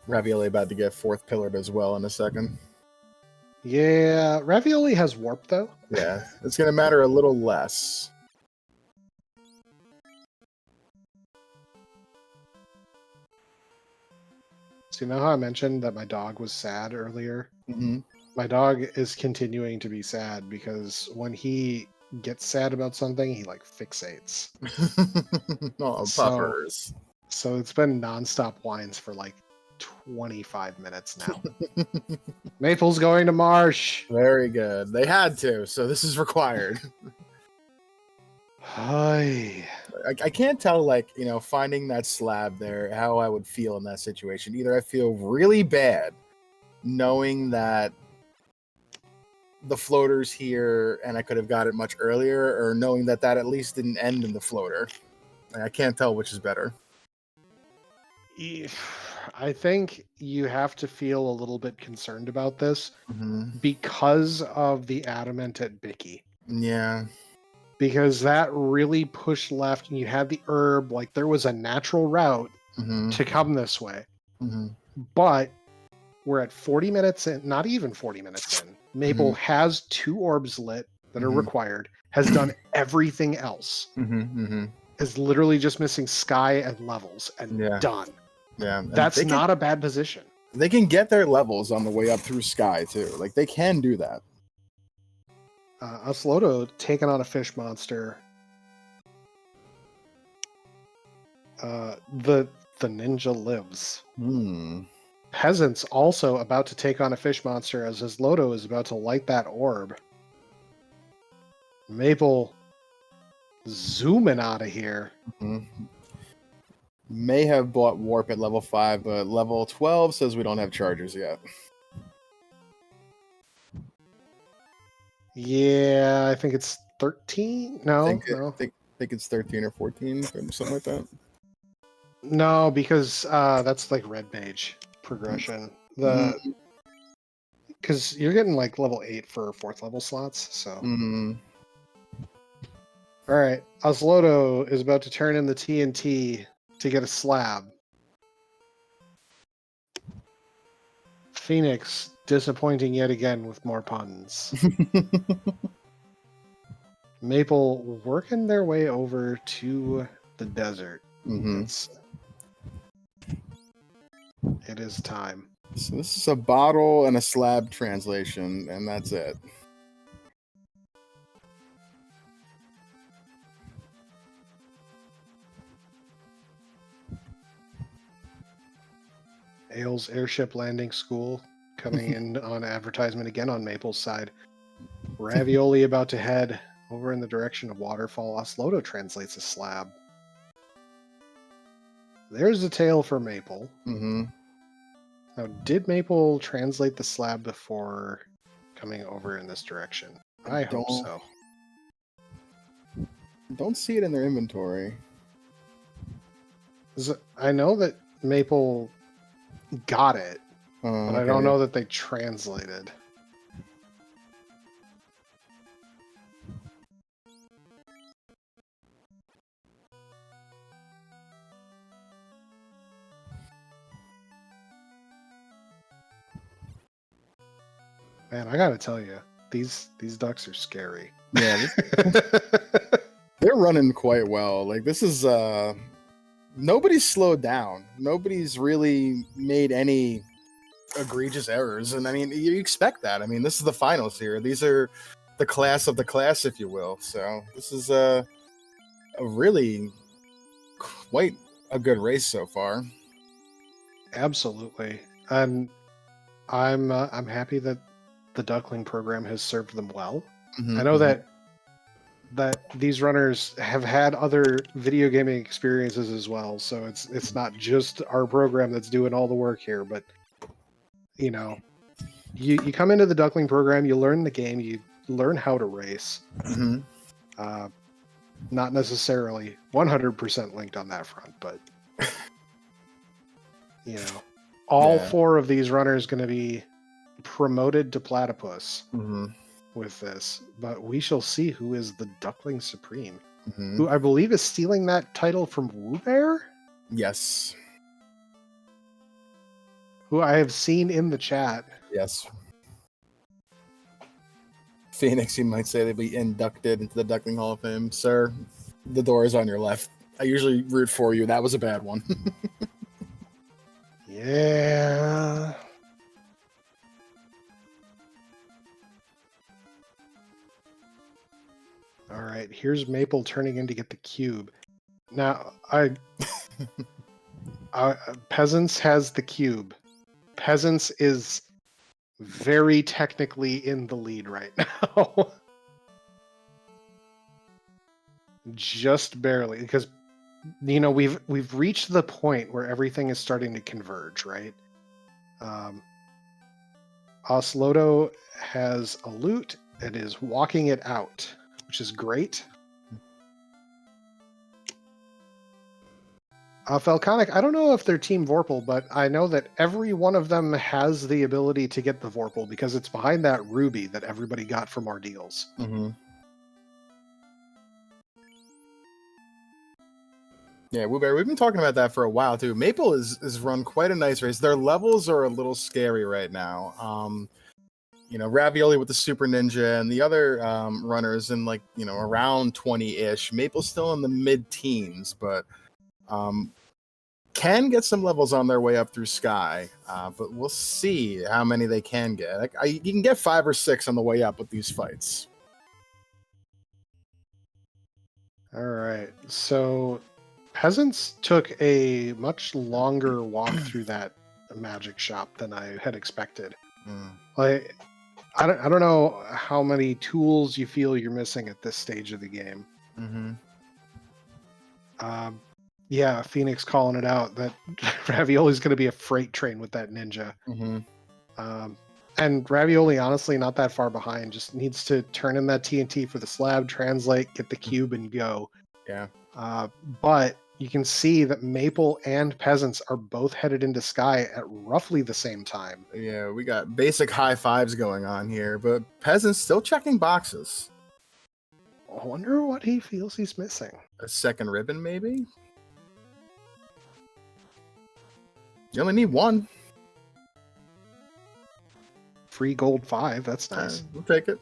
Ravioli about to get 4th pillared as well in a second. Yeah, Ravioli has warp though. Yeah, it's gonna matter a little less. So you know how I mentioned that my dog was sad earlier? Mm-hmm. My dog is continuing to be sad because when he gets sad about something, he like fixates. Oh, So- puppers. So it's been nonstop whines for like 25 minutes now. Maple's going to Marsh. Very good. They had to, so this is required. Hi. I can't tell, like, finding that slab there, how I would feel in that situation. Either I feel really bad knowing that the floater's here and I could have got it much earlier, or knowing that at least didn't end in the floater. I can't tell which is better. I think you have to feel a little bit concerned about this Mm-hmm. because of the adamant at Bicky. Yeah. Because that really pushed left and you had the herb, like there was a natural route Mm-hmm. to come this way. Mm-hmm. But we're at 40 minutes in, not even 40 minutes in. Maple has 2 orbs lit that are required, has done everything else. Mm-hmm. Mm-hmm. Is literally just missing Sky and levels and done. Yeah. And That's not a bad position. They can get their levels on the way up through Sky too. Like they can do that. Asloto taking on a fish monster. The ninja lives. Peasant's also about to take on a fish monster as his Loto is about to light that orb. Maple zooming out of here. May have bought warp at level 5, but level 12 says we don't have chargers yet. Yeah, I think it's 13. No, I no, think it's 13 or 14, something like that. no, because that's like red mage progression. Because you're getting like level 8 for 4th level slots. So, all right, Osloto is about to turn in the TNT to get a slab. Phoenix disappointing yet again with more puns. Maple working their way over to the desert. It is time. So this is a bottle and a slab translation, and that's it. Ailes Airship Landing School coming in on advertisement again on Maple's side. Ravioli about to head over in the direction of Waterfall. Oslodo translates a slab. There's a tail for Maple. Mm-hmm. Now, did Maple translate the slab before coming over in this direction? I hope so. Don't see it in their inventory. I know that Maple got it, but I don't Okay. know that they translated. Man, I gotta tell you, these ducks are scary. Yeah, they're running quite well. Like, this is nobody's slowed down. Nobody's really made any egregious errors, and I mean, you expect that. I mean, this is the finals here. These are the class of the class, if you will. So this is a really quite a good race so far. Absolutely, and I'm happy that the Duckling program has served them well. Mm-hmm, I know that these runners have had other video gaming experiences as well, so it's not just our program that's doing all the work here. But you know, you come into the Duckling program, you learn the game, you learn how to race. Mm-hmm. Not necessarily 100% linked on that front, but you know, all four of these runners going to be promoted to platypus with this, but we shall see who is the Duckling Supreme, who I believe is stealing that title from Woobear. Yes, who I have seen in the chat. Yes. Phoenix, you might say, they'll be inducted into the Duckling Hall of Fame. Sir, the door is on your left. I usually root for you. That was a bad one. Yeah. All right, here's Maple turning in to get the cube. Now, Peasants has the cube. Peasants is very technically in the lead right now. Just barely, because we've reached the point where everything is starting to converge, right? Oslodo has a loot and is walking it out, which is great. Falconic, I don't know if they're Team Vorpal, but I know that every one of them has the ability to get the Vorpal because it's behind that ruby that everybody got from Ordeals. Mm-hmm. Yeah, Woobear, we've been talking about that for a while too. Maple is run quite a nice race. Their levels are a little scary right now. Ravioli with the Super Ninja and the other runners in around 20-ish. Maple's still in the mid-teens, but can get some levels on their way up through Sky. But we'll see how many they can get. You can get 5 or 6 on the way up with these fights. All right, so Peasants took a much longer walk through that magic shop than I had expected. I don't know how many tools you feel you're missing at this stage of the game. Yeah, Phoenix calling it out that Ravioli's going to be a freight train with that ninja. And Ravioli, honestly, not that far behind. Just needs to turn in that TNT for the slab, translate, get the cube, and go. Yeah. But you can see that Maple and Peasants are both headed into Sky at roughly the same time. Yeah, we got basic high fives going on here, but Peasants still checking boxes. I wonder what he feels he's missing. A second ribbon, maybe? You only need 1. Free gold 5, that's nice. We'll take it.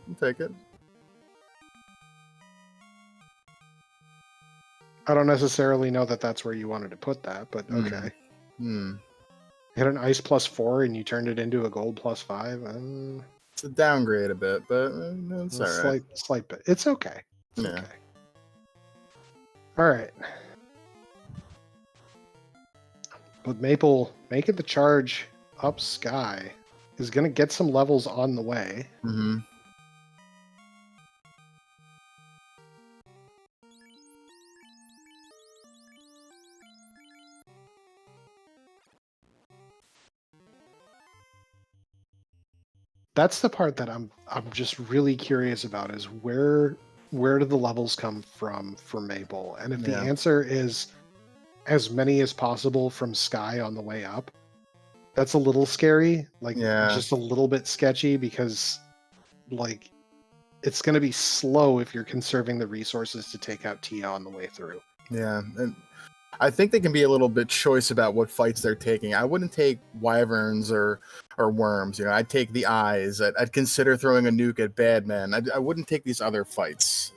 I don't necessarily know that that's where you wanted to put that, but okay. Hit an ice +4 and you turned it into a gold +5. It's a downgrade a bit, but it's all right. Slight bit. It's okay. It's okay. All right. But Maple making the charge up Sky is going to get some levels on the way. Mm-hmm. That's the part that I'm just really curious about is where do the levels come from for Maple? And if the Yeah. answer is as many as possible from Sky on the way up, that's a little scary, like Yeah. just a little bit sketchy because like it's going to be slow if you're conserving the resources to take out Tia on the way through. Yeah, and I think they can be a little bit choice about what fights they're taking. I wouldn't take wyverns or worms. You know, I'd take the eyes. I'd consider throwing a nuke at Badman. I wouldn't take these other fights.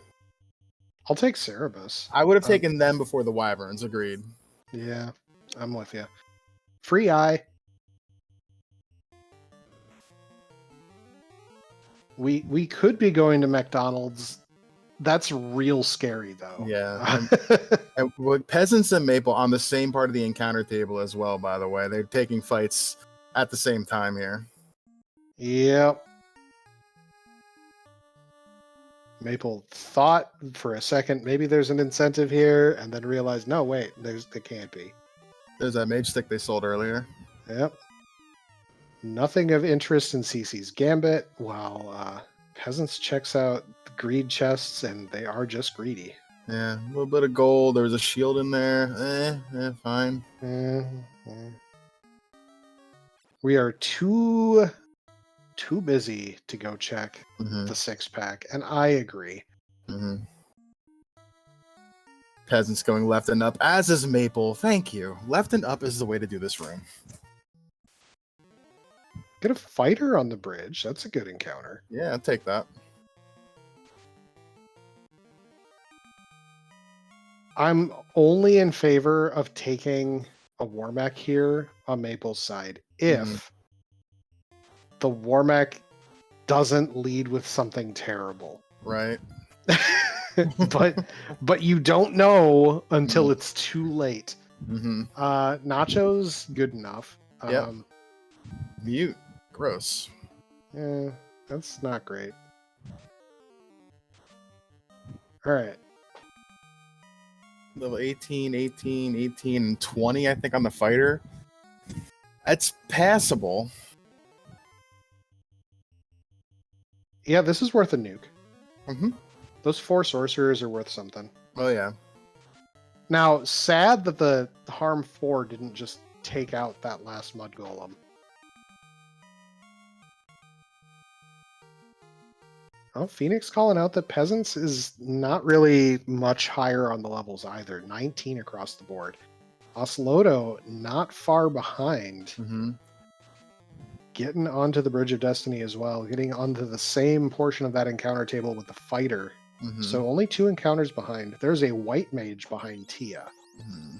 I'll take Cerebus. I would have taken them before the wyverns. Agreed. Yeah, I'm with you. Free Eye. We could be going to McDonald's. That's real scary though. Yeah, and with Peasants and Maple on the same part of the encounter table as well. By the way, they're taking fights at the same time here. Yep. Maple thought for a second maybe there's an incentive here, and then realized no, wait, there can't be. There's that mage stick they sold earlier. Yep. Nothing of interest in CC's Gambit, while Peasants checks out the greed chests, and they are just greedy. Yeah, a little bit of gold. There was a shield in there. Fine. We are too busy to go check Mm-hmm. the 6-pack, and I agree. Mm-hmm. Peasants going left and up, as is Maple. Thank you. Left and up is the way to do this room. Get a fighter on the bridge. That's a good encounter. Yeah, I'll take that. I'm only in favor of taking a Warmech here on Maple's side if the Warmech doesn't lead with something terrible. Right. but you don't know until it's too late. Mm-hmm. Nacho's good enough. Yep. Mute. Gross. Yeah, that's not great. All right. Level 18, 18, 18, and 20, I think, on the fighter. That's passable. Yeah, this is worth a nuke. Mm-hmm. Those 4 sorcerers are worth something. Oh, yeah. Now, sad that the Harm 4 didn't just take out that last Mud Golem. Oh, Phoenix calling out that Peasants is not really much higher on the levels either. 19 across the board. Oslodo not far behind. Mm-hmm. Getting onto the Bridge of Destiny as well. Getting onto the same portion of that encounter table with the fighter. Mm-hmm. So only 2 encounters behind. There's a white mage behind Tia. Mm-hmm.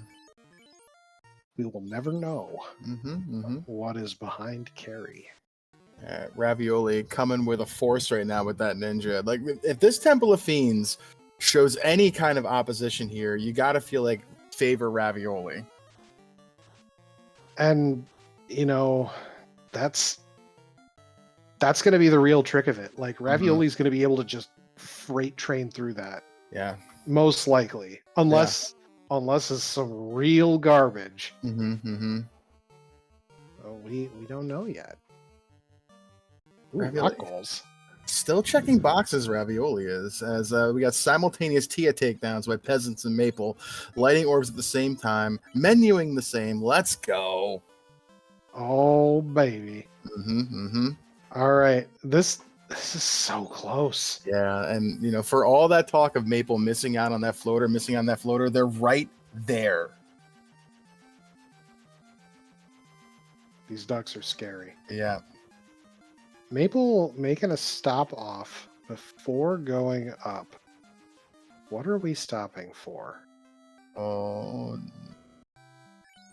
We will never know Mm-hmm. what is behind Carrie. Ravioli coming with a force right now with that ninja. Like, if this Temple of Fiends shows any kind of opposition here, you got to feel like favor Ravioli. And, you know, that's going to be the real trick of it. Like, Ravioli's going to be able to just freight train through that. Yeah. Most likely. Unless it's some real garbage. Mm-hmm. Oh, we don't know yet. Ooh, Ravioli. not goals. Still checking boxes, Ravioli is, as we got simultaneous Tia takedowns by Peasants and Maple, lighting orbs at the same time, menuing the same. Let's go. Oh, baby. Mm-hmm. All right. This is so close. Yeah, and, you know, for all that talk of Maple missing out on that floater, they're right there. These ducks are scary. Yeah. Maple making a stop off before going up. What are we stopping for? Oh,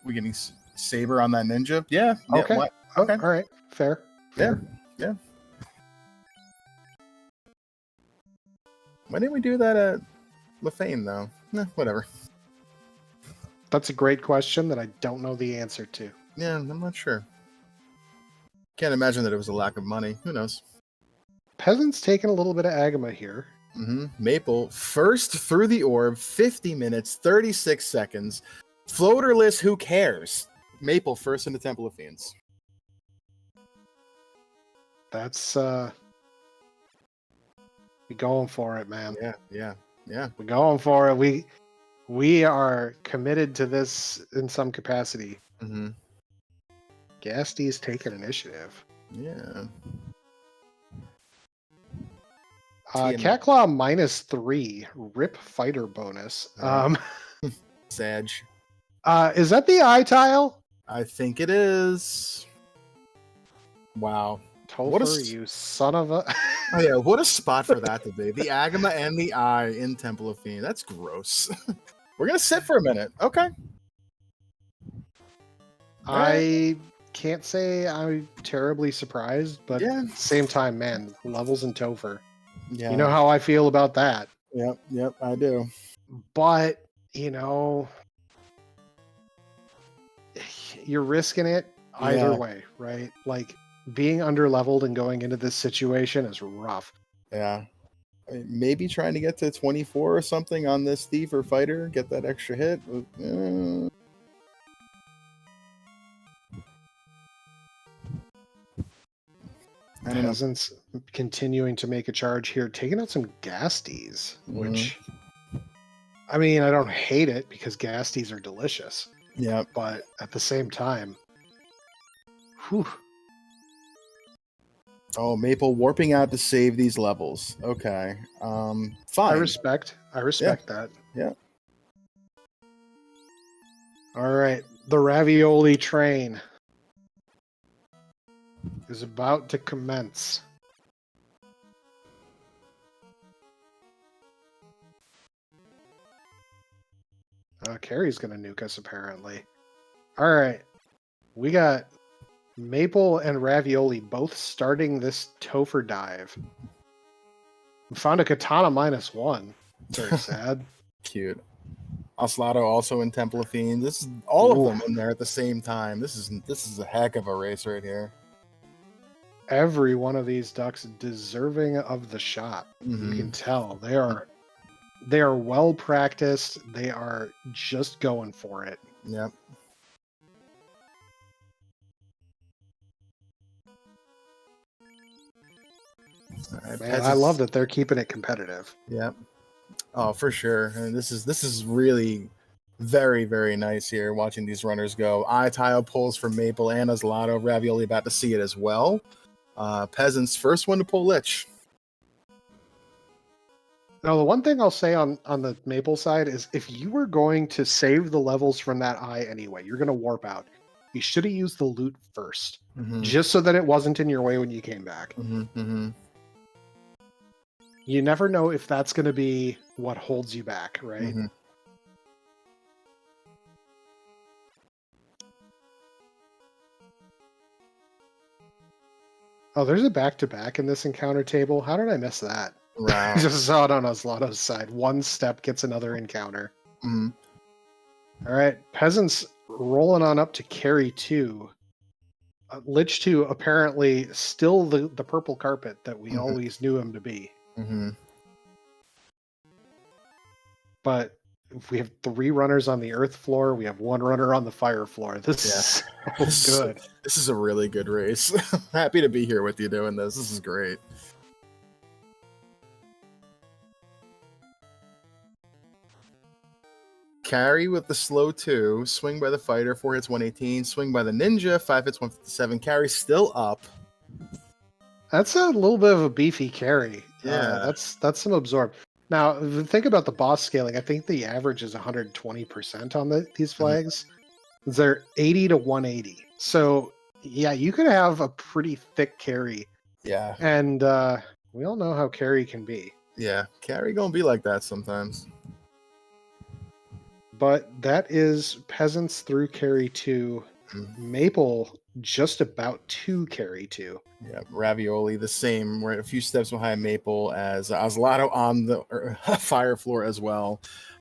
we getting Saber on that ninja? Yeah. Okay. Okay. All right. Fair. Yeah. Why didn't we do that at Lefane, though? Whatever. That's a great question that I don't know the answer to. Yeah, I'm not sure. Can't imagine that it was a lack of money. Who knows? Peasant's taking a little bit of Agama here. Maple first through the orb, 50 minutes, 36 seconds. Floaterless, who cares? Maple first in the Temple of Fiends. That's we going for it, man. Yeah. We're going for it. We are committed to this in some capacity. Gasty's taking initiative. Yeah. Catclaw -3, rip fighter bonus. Sag. Is that the eye tile? I think it is. Wow. Topher, you son of a... Oh yeah, what a spot for that to be. The Agama and the Eye in Temple of Fiend. That's gross. We're going to sit for a minute. Okay. I can't say I'm terribly surprised, but at the same time, man, levels in Topher. Yeah. You know how I feel about that. Yep, I do. But, you're risking it either way, right? Like, being underleveled and going into this situation is rough. Yeah. Maybe trying to get to 24 or something on this thief or fighter, get that extra hit. Peasants continuing to make a charge here, taking out some Gasties, which, I mean, I don't hate it because Gasties are delicious. Yeah. But at the same time, whew. Oh, Maple warping out to save these levels. Okay. Fine. I respect that. Yeah. All right. The ravioli train is about to commence. Carrie's going to nuke us, apparently. All right. We got Maple and Ravioli both starting this Topher dive. We found a Katana -1. Very sad. Cute. Oslato also in Temple of Fiends. This is all of them in there at the same time. This is a heck of a race right here. Every one of these ducks deserving of the shot. You can tell they are well practiced. They are just going for it. Yep. Right, man, I love that they're keeping it competitive. Yep. Oh, for sure. And this is really very, very nice here watching these runners go. Eye tile pulls for Maple and Oslato. Ravioli about to see it as well. Peasants first one to pull Lich. Now, the one thing I'll say on the Maple side is if you were going to save the levels from that eye anyway, you're going to warp out. You should have used the loot first, just so that it wasn't in your way when you came back. You never know if that's going to be what holds you back, right? Oh, there's a back-to-back in this encounter table. How did I miss that? Wow. I just saw it on Oslato's side. One step gets another encounter. All right. Peasants rolling on up to carry 2. Lich 2 apparently still the purple carpet that we always knew him to be. But if we have 3 runners on the earth floor, we have 1 runner on the fire floor. This is so good. This is a really good race. Happy to be here with you doing this. This is great. Carry with the slow 2, swing by the fighter, 4 hits, 118, swing by the ninja, 5 hits, 157. Carry still up. That's a little bit of a beefy carry. Yeah. That's some absorb. Now, think about the boss scaling. I think the average is 120% on these flags. They're 80 to 180. So, yeah, you could have a pretty thick carry. Yeah. And we all know how carry can be. Yeah, carry gonna be like that sometimes. But that is Peasants through carry 2. Maple just about to carry 2. Yeah, Ravioli the same. We're a few steps behind Maple as Oslato on the fire floor as well.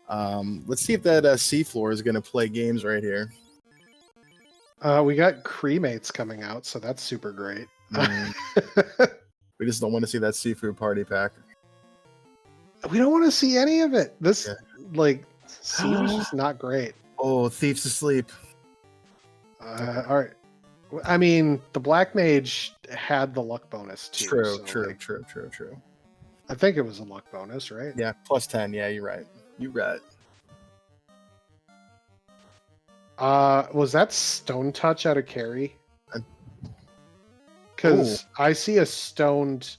Let's see if that sea floor is going to play games right here. We got cremates coming out, so that's super great. We just don't want to see that seafood party pack. We don't want to see any of it. This seems just not great. Oh, Thief's asleep. All right. I mean, the Black Mage had the luck bonus too. True. I think it was a luck bonus, right? Yeah, plus 10. Yeah, you're right. You right. Was that Stone Touch out of carry? Because I see a stoned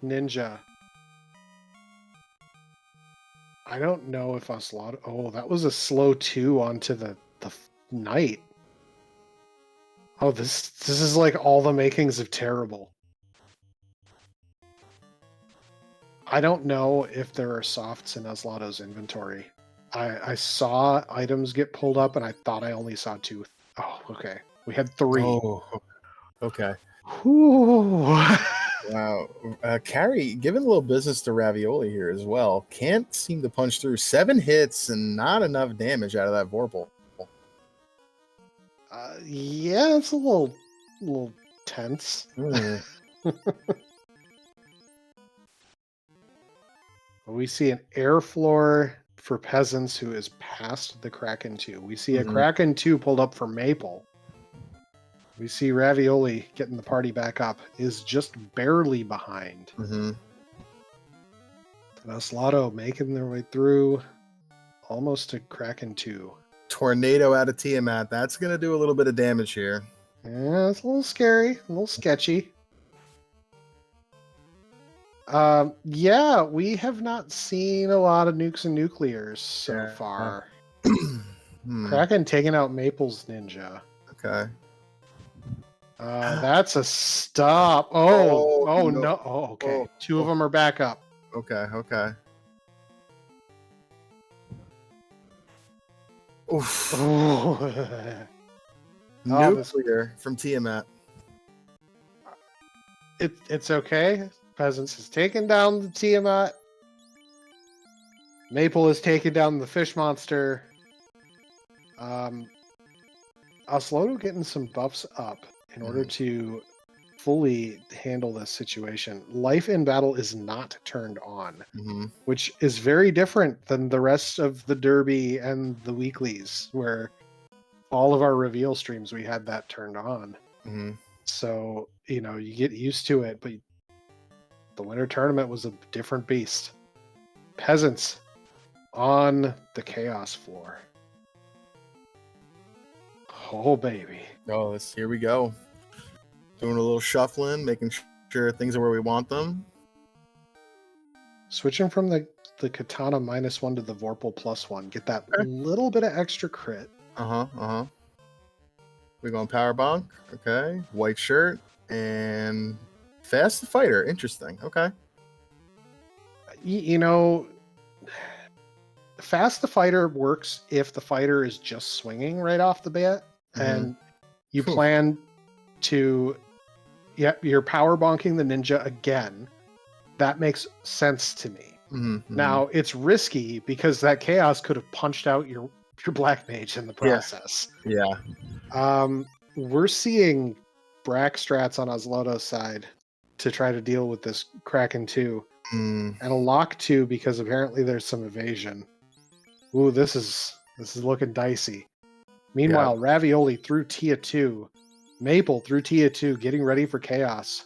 ninja. I don't know if Oslato. Oh, that was a slow 2 onto the knight. Oh, this is like all the makings of terrible. I don't know if there are softs in Oslato's inventory. I saw items get pulled up, and I thought I only saw 2. Oh, okay. We had 3. Oh, okay. Wow. Carrie, giving a little business to Ravioli here as well. Can't seem to punch through. 7 hits and not enough damage out of that Vorpal. Yeah, it's a little tense. We see an air floor for peasants who is past the Kraken 2. We see a Kraken 2 pulled up for Maple. We see Ravioli getting the party back up, is just barely behind. And Oslato making their way through almost to Kraken 2. Tornado out of Tiamat. That's going to do a little bit of damage here. Yeah, it's a little scary, a little sketchy. Yeah, we have not seen a lot of nukes and nuclears so far. Kraken taking out Maple's ninja. Okay. That's a stop. Oh no. Oh, okay. 2 of them are back up. Okay. Oof. Nuclear from Tiamat. It's okay. Peasants has taken down the Tiamat. Maple has taken down the fish monster. Oslato getting some buffs up in order to fully handle this situation. Life in battle is not turned on, which is very different than the rest of the derby and the weeklies, where all of our reveal streams we had that turned on. So you get used to it, but the winter tournament was a different beast. Peasants on the chaos floor. Oh baby. Oh, here we go. Doing a little shuffling, making sure things are where we want them. Switching from the katana -1 to the Vorpal +1. Get that little bit of extra crit. We're going power bonk. Okay. White shirt and fast the fighter. Interesting. Okay. Fast the fighter works if the fighter is just swinging right off the bat, and you plan to, you're power bonking the ninja again. That makes sense to me. Now it's risky because that chaos could have punched out your Black Mage in the process. We're seeing Brack strats on Oslato's side to try to deal with this Kraken 2, and a lock 2 because apparently there's some evasion. Ooh, this is looking dicey. Meanwhile, Ravioli through Tia 2, Maple through Tia 2, getting ready for chaos.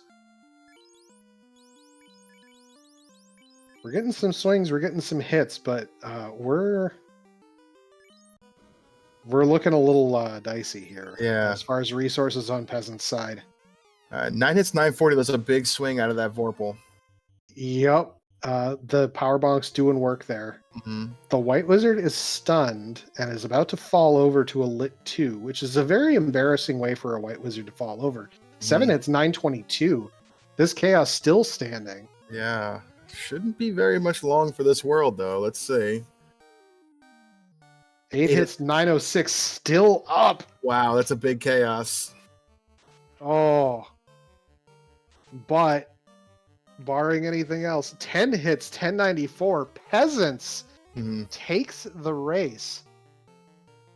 We're getting some swings, we're getting some hits, but we're looking a little dicey here. As far as resources on Peasant's side. 9 hits, 940. That's a big swing out of that Vorpal. Yep. The power bonk's doing work there. The White Wizard is stunned and is about to fall over to a lit 2, which is a very embarrassing way for a White Wizard to fall over. 7 hits, 922. This chaos still standing. Yeah. Shouldn't be very much long for this world, though. Let's see. 8 hits, 906, still up. Wow, that's a big chaos. Oh, but barring anything else, 10 hits, 1094. Peasants takes the race.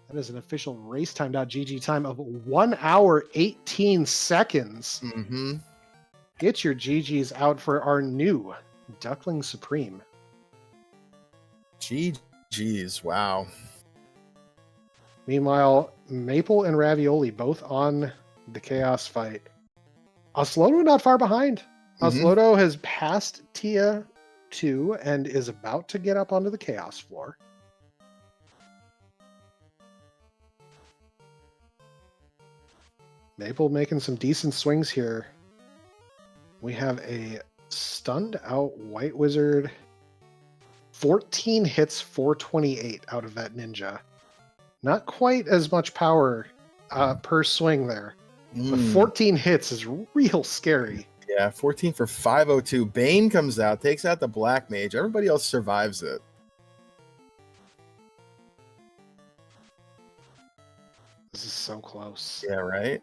That is an official racetime.gg time of 1 hour 18 seconds. Mm-hmm. Get your GGs out for our new Duckling Supreme. GG's, wow. Meanwhile, Maple and Ravioli both on the Chaos fight. Oslodo not far behind. Oslodo has passed Tia 2 and is about to get up onto the Chaos floor. Maple making some decent swings here. We have a stunned out White Wizard. 14 hits, 428 out of that ninja. Not quite as much power per swing there. But 14 hits is real scary. Yeah, 14 for 502. Bane comes out, takes out the Black Mage. Everybody else survives it. This is so close. Yeah, right?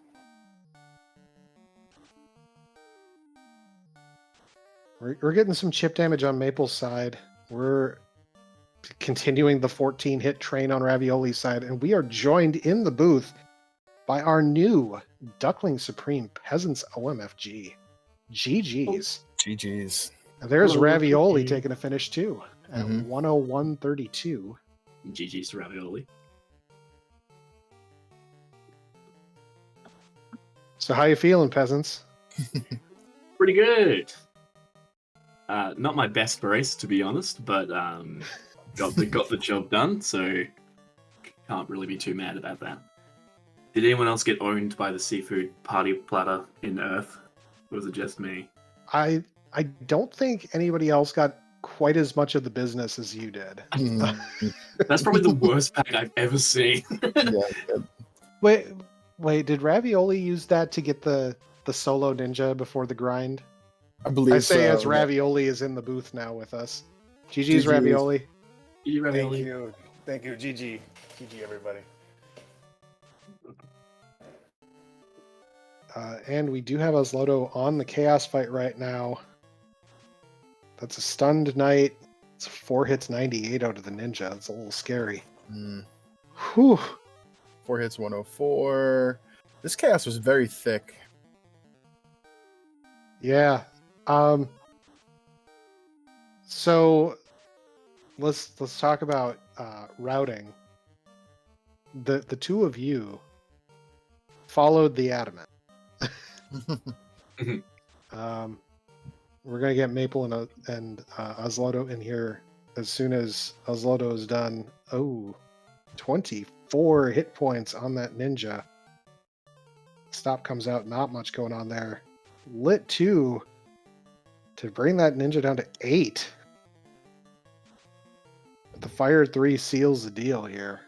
We're getting some chip damage on Maple's side. We're continuing the 14 hit train on Ravioli's side, and we are joined in the booth by our new Duckling Supreme Peasants OMFG. GG's. GG's. And there's Hello, Ravioli GG. taking a finish too at 101.32. GG's to Ravioli. So how you feeling, Peasants? Pretty good. Not my best race, to be honest, but got the job done, so can't really be too mad about that. Did anyone else get owned by the seafood party platter in Earth? Or was it just me? I don't think anybody else got quite as much of the business as you did. That's probably the worst pack I've ever seen. Wait, did Ravioli use that to get the solo ninja before the grind? I believe I say so. as Ravioli is in the booth now with us. GG's Ravioli. Ravioli. Thank you. GG. GG, everybody. And we do have Oslodo on the Chaos fight right now. That's a stunned knight. It's 4 hits, 98 out of the ninja. It's a little scary. Whew. 4 hits, 104. This chaos was very thick. Yeah. So let's talk about routing. The two of you followed the adamant. We're gonna get Maple and Oslodo in here as soon as Oslodo is done. Oh, 24 hit points on that ninja. Stop comes out, not much going on there. Lit 2 to bring that ninja down to 8. The Fire 3 seals the deal here.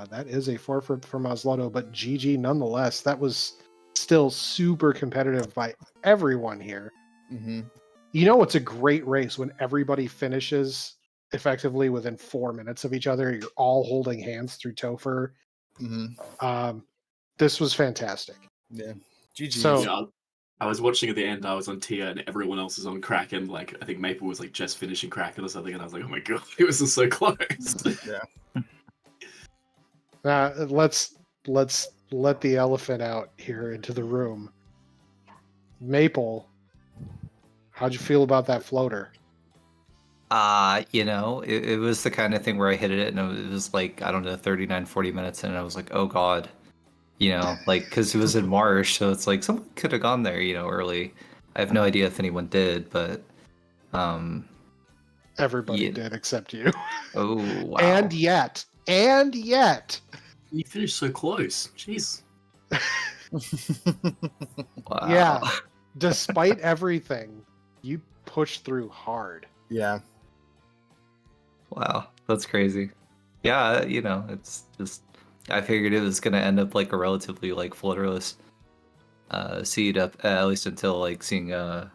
That is a forfeit from Oslodo, but GG nonetheless. That was still super competitive by everyone here. You know, it's a great race when everybody finishes effectively within 4 minutes of each other. You're all holding hands through Topher. This was fantastic. Yeah. GG. So, Yeah, I was watching at the end, I was on Tia and everyone else is on Kraken. Like, I think Maple was like just finishing Kraken or something, and I was like, oh my god, it was just so close. Yeah. let's let the elephant out here into the room. Maple, how'd you feel about that floater? You know, it was the kind of thing where I hit it and it was like, I don't know, 39, 40 minutes and I was like, oh god. You know, like, because it was in Marsh, so it's like someone could have gone there, you know, early. I have no idea if anyone did, but Everybody did except you. Oh, wow. And yet, You finished so close. Jeez. Wow. yeah, despite everything, you pushed through hard. Yeah. Wow, that's crazy. Yeah, you know, it's just, I figured it was going to end up like a relatively like floaterless seed up, at least until like seeing no,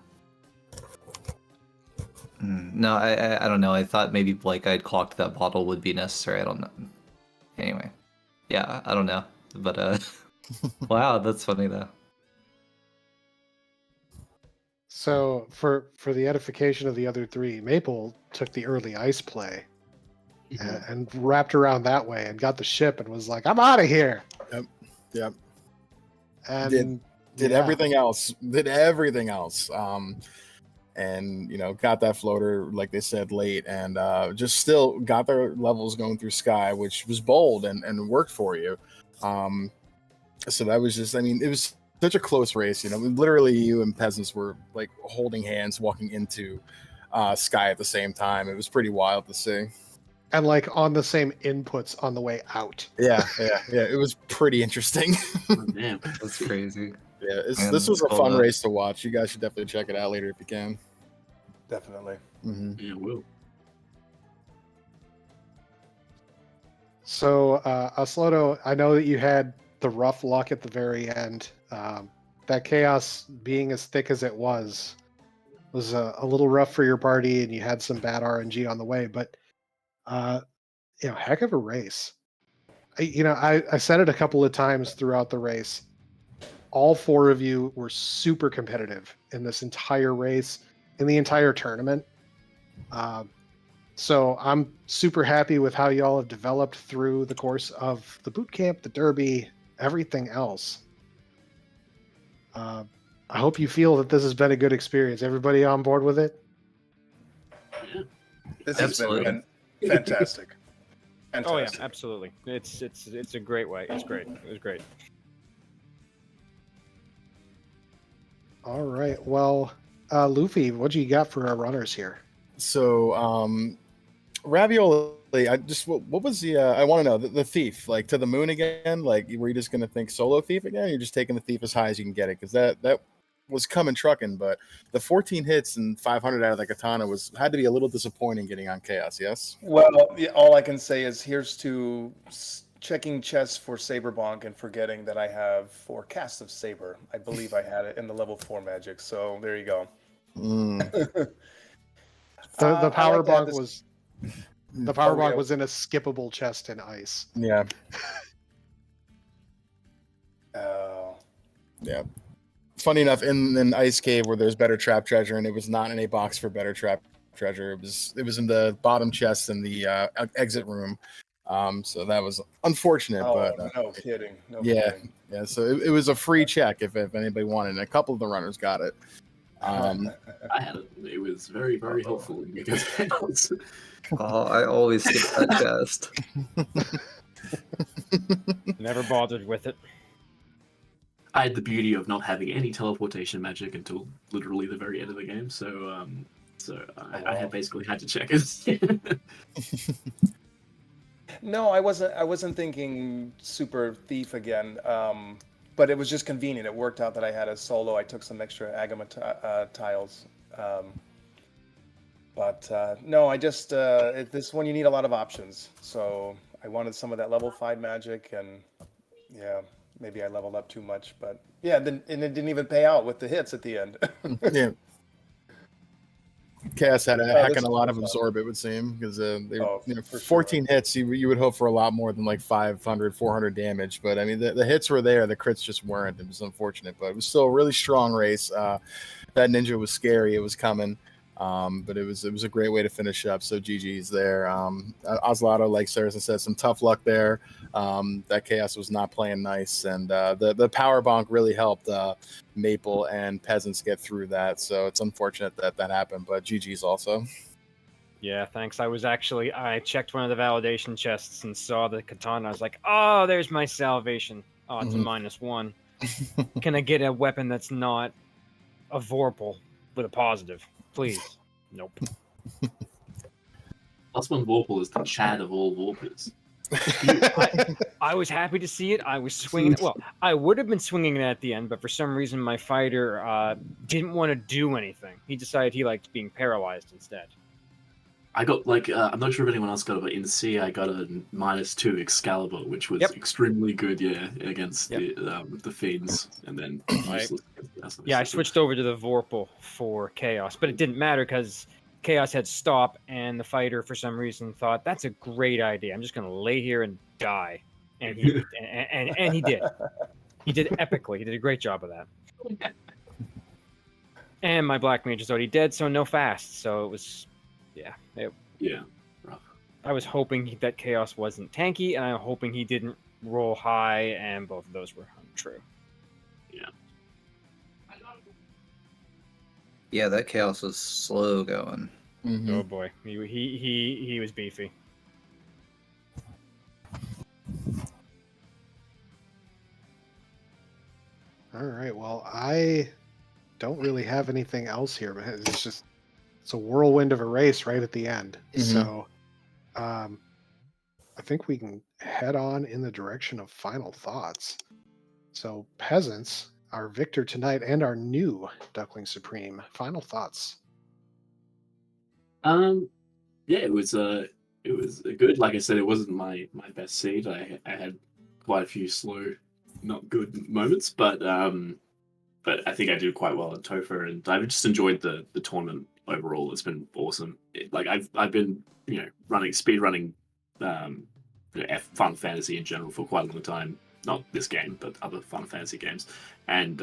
I don't know. I thought maybe like I'd clocked that bottle would be necessary. I don't know. Anyway, yeah, I don't know, but wow, that's funny though. So for the edification of the other three, Maple took the early ice play and wrapped around that way and got the ship and was like, "I'm out of here." Yep. And Did yeah. everything else. And got that floater, like they said, late, and just still got their levels going through Sky, which was bold and worked for you. So that was just, I mean, it was such a close race. Literally you and Peasants were like holding hands walking into Sky at the same time. It was pretty wild to see. And like on the same inputs on the way out. Yeah. It was pretty interesting. Oh, damn. That's crazy. Yeah, Man, this was a well, fun race to watch. You guys should definitely check it out later if you can. Definitely. Mm-hmm. Yeah, will. So Asloto, I know that you had the rough luck at the very end. That chaos being as thick as it was a little rough for your party, and you had some bad RNG on the way. But heck of a race. I said it a couple of times throughout the race. All four of you were super competitive in this entire race, in the entire tournament. So I'm super happy with how y'all have developed through the course of the boot camp, the derby, everything else. I hope you feel that this has been a good experience. Everybody on board with it? Yeah. This has Absolutely. been fantastic. Oh yeah, Fantastic. absolutely. It's a great way. It's great. It was great. All right. Well, Luffy, what do you got for our runners here? So, Ravioli, what was the, I want to know, the thief, like to the moon again? Like, were you just going to think solo thief again? Or you're just taking the thief as high as you can get it? Because that was coming trucking, but the 14 hits and 500 out of the katana had to be a little disappointing getting on Chaos, yes? Well, all I can say is here's to checking chess for Saber Bonk and forgetting that I have 4 casts of Saber. I believe I had it in the level 4 magic, so there you go. The I power like to have bonk this- was in a skippable chest in ice. Yeah. Oh. Yeah. Funny enough, in Ice Cave where there's better trap treasure, and it was not in a box for better trap treasure. It was in the bottom chest in the exit room. So that was unfortunate, but no kidding. No yeah. kidding. Yeah, so it was a free check if anybody wanted, and a couple of the runners got it. I had it. It was very, very helpful because Oh, I always skip that chest. Never bothered with it. I had the beauty of not having any teleportation magic until literally the very end of the game. So, I had basically had to check it. No, I wasn't thinking super thief again. But it was just convenient. It worked out that I had a solo. I took some extra agama tiles. No, I just this one you need a lot of options. So I wanted some of that level 5 magic, and yeah, maybe I leveled up too much. But yeah, and it didn't even pay out with the hits at the end. Yeah. Chaos had a Oh, heck this and a is lot of fun. absorb, it would seem, because For 14 hits, you would hope for a lot more than like 500, 400 damage. But I mean, the hits were there, the crits just weren't. It was unfortunate, but it was still a really strong race. That ninja was scary. It was coming. But it was a great way to finish up. So GG's there. Oslato, like Saracen said, some tough luck there. That Chaos was not playing nice, and the power bonk really helped Maple and Peasants get through that. So it's unfortunate that happened, but GG's also. Yeah, thanks. I checked one of the validation chests and saw the katana. I was like, oh, there's my salvation. Oh, it's a -1. Can I get a weapon that's not a Vorpal with a positive? Please. Nope. +1 Vorpal is the Chad of all Vorpals. I was happy to see it. I was swinging it. Well, I would have been swinging it at the end, but for some reason my fighter didn't want to do anything. He decided he liked being paralyzed instead. I got I'm not sure if anyone else got it, but in C I got a -2 Excalibur, which was extremely good, against the Fiends, and then useless against the Yeah, I switched over to the Vorpal for Chaos, but it didn't matter because Chaos had stop, and the fighter for some reason thought that's a great idea. I'm just gonna lay here and die, and he and he did. He did epically. He did a great job of that. And my black mage is already dead, so no fast. So it was, yeah. Yeah. Rough. I was hoping that Chaos wasn't tanky, and I'm hoping he didn't roll high, and both of those were untrue. Yeah. Yeah, that chaos was slow going. Mhm. Oh boy, he was beefy. All right. Well, I don't really have anything else here, but it's a whirlwind of a race right at the end. Mhm. So, I think we can head on in the direction of final thoughts. So, peasants, our victor tonight and our new Duckling Supreme. Final thoughts. Yeah, it was good. Like I said, it wasn't my best seed. I had quite a few slow, not good moments, but I think I did quite well at Topher, and I've just enjoyed the tournament overall. It's been awesome. Like I've been speed running, fun fantasy in general for quite a long time. Not this game, but other fun fantasy games, and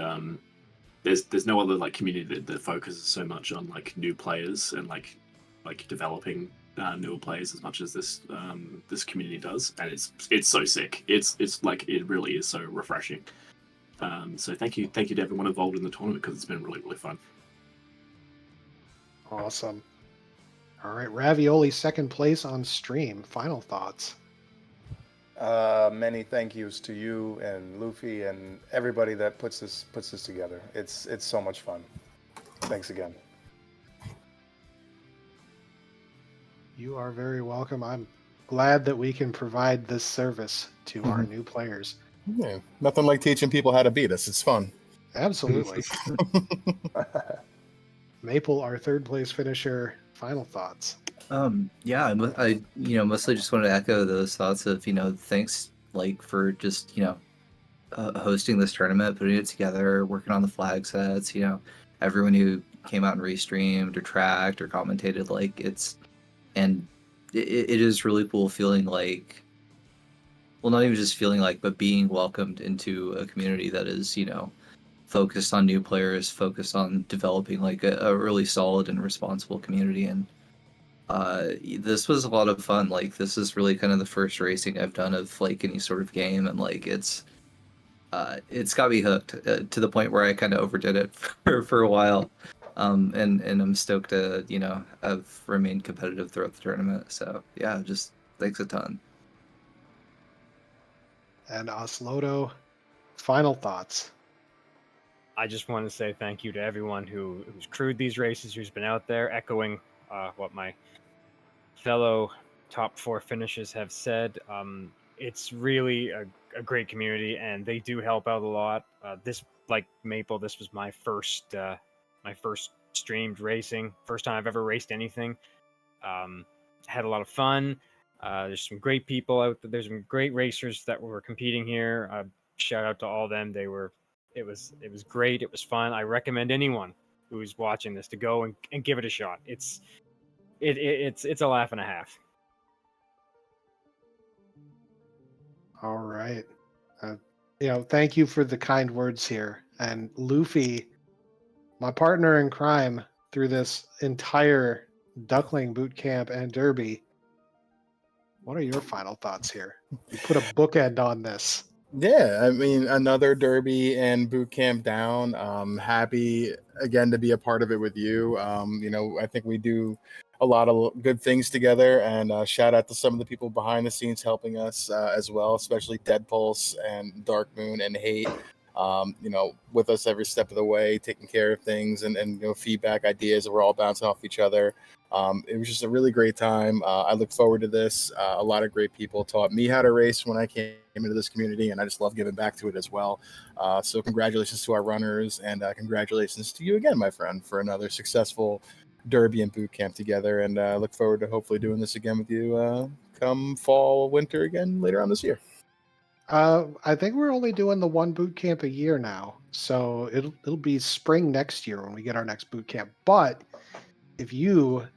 there's no other like community that focuses so much on like new players and like developing newer players as much as this community does, and it's so sick. It's like it really is so refreshing. So thank you to everyone involved in the tournament because it's been really fun. Awesome. All right, Ravioli, second place on stream. Final thoughts. Many thank yous to you and Luffy and everybody that puts this together. It's so much fun. Thanks again. You are very welcome. I'm glad that we can provide this service to our new players. Yeah, nothing like teaching people how to beat us. It's fun. Absolutely. Maple, our third place finisher. Final thoughts. Yeah, I mostly just wanted to echo those thoughts of, thanks like for just, hosting this tournament, putting it together, working on the flag sets, everyone who came out and restreamed or tracked or commentated, like it is really cool feeling like, well, not even just feeling like, but being welcomed into a community that is, focused on new players, focused on developing like a really solid and responsible community. And this was a lot of fun. Like, this is really kind of the first racing I've done of like any sort of game, and like it's got me hooked to the point where I kind of overdid it for a while. And I'm stoked to have remained competitive throughout the tournament. So yeah, just thanks a ton. And Oslodo, final thoughts. I just want to say thank you to everyone who's crewed these races, who's been out there, echoing what my fellow top 4 finishers have said. It's really a great community, and they do help out a lot. This, like Maple, this was my first streamed racing, first time I've ever raced anything. Had a lot of fun. There's some great people out there. There's some great racers that were competing here. Shout out to all of them. It was great. It was fun. I recommend anyone who's watching this to go and give it a shot. It's a laugh and a half. All right. Thank you for the kind words here. And Luffy, my partner in crime through this entire Duckling boot camp and derby. What are your final thoughts here? You put a bookend on this. Yeah, I mean, another derby and boot camp down. Happy again to be a part of it with you. I think we do a lot of good things together, and shout out to some of the people behind the scenes helping us as well, especially Dead Pulse and Dark Moon and Hate. With us every step of the way, taking care of things and feedback, ideas. We're all bouncing off each other. It was just a really great time. I look forward to this. A lot of great people taught me how to race when I came into this community, and I just love giving back to it as well. So congratulations to our runners, and congratulations to you again, my friend, for another successful derby and boot camp together. And I look forward to hopefully doing this again with you come fall, winter again later on this year. I think we're only doing the one boot camp a year now, so it'll be spring next year when we get our next boot camp. But if you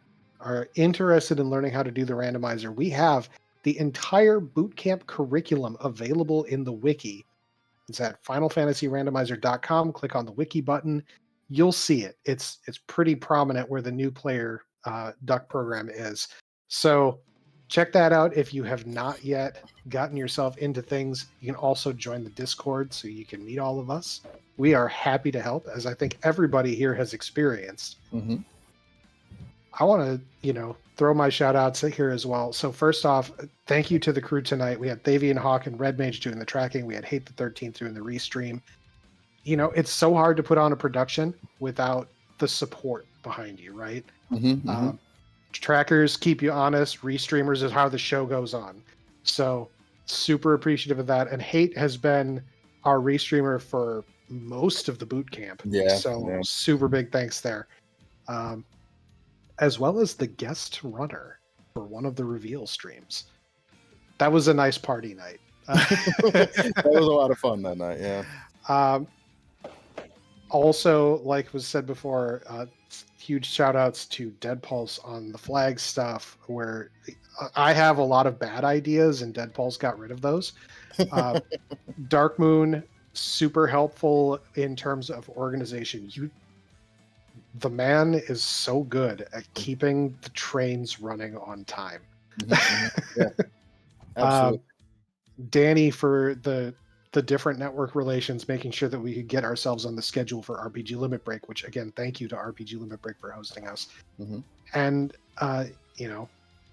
are interested in learning how to do the randomizer, we have the entire boot camp curriculum available in the wiki. It's at FinalFantasyRandomizer.com. Click on the wiki button. you'll see it. It's pretty prominent where the new player duck program is. So check that out. If you have not yet gotten yourself into things, you can also join the Discord so you can meet all of us. We are happy to help, as I think everybody here has experienced. Mm-hmm. I want to, throw my shout outs here as well. So first off, thank you to the crew tonight. We had Thavian Hawk and Red Mage doing the tracking. We had Hate the 13th doing the restream. It's so hard to put on a production without the support behind you, right? Mm-hmm. Trackers keep you honest. Restreamers is how the show goes on. So super appreciative of that. And Hate has been our restreamer for most of the boot camp. Yeah. So yeah. super big thanks there. As well as the guest runner for one of the reveal streams. That was a nice party night. That was a lot of fun that night. Yeah. Also, like was said before, huge shout outs to Dead Pulse on the flag stuff, where I have a lot of bad ideas and Dead Pulse got rid of those. Dark Moon, super helpful in terms of organization. The man is so good at keeping the trains running on time. Yeah. Absolutely. Danny for the different network relations, making sure that we could get ourselves on the schedule for RPG Limit Break, which again, thank you to RPG Limit Break for hosting us. Mm-hmm. And,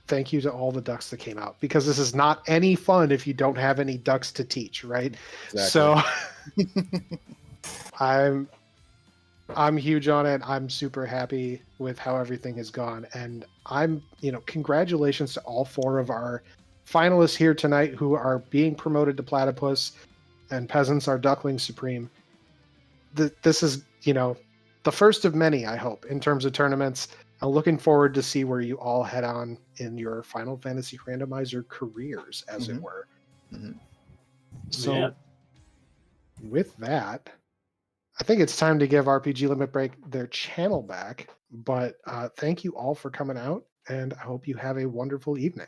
thank you to all the ducks that came out, because this is not any fun if you don't have any ducks to teach, right? Exactly. So I'm huge on it. I'm super happy with how everything has gone. And congratulations to all 4 of our finalists here tonight who are being promoted to Platypus, and Peasants are Duckling Supreme. This is, the first of many, I hope, in terms of tournaments. I'm looking forward to see where you all head on in your Final Fantasy Randomizer careers, as it were. Mm-hmm. So with that, I think it's time to give RPG Limit Break their channel back. But thank you all for coming out, and I hope you have a wonderful evening.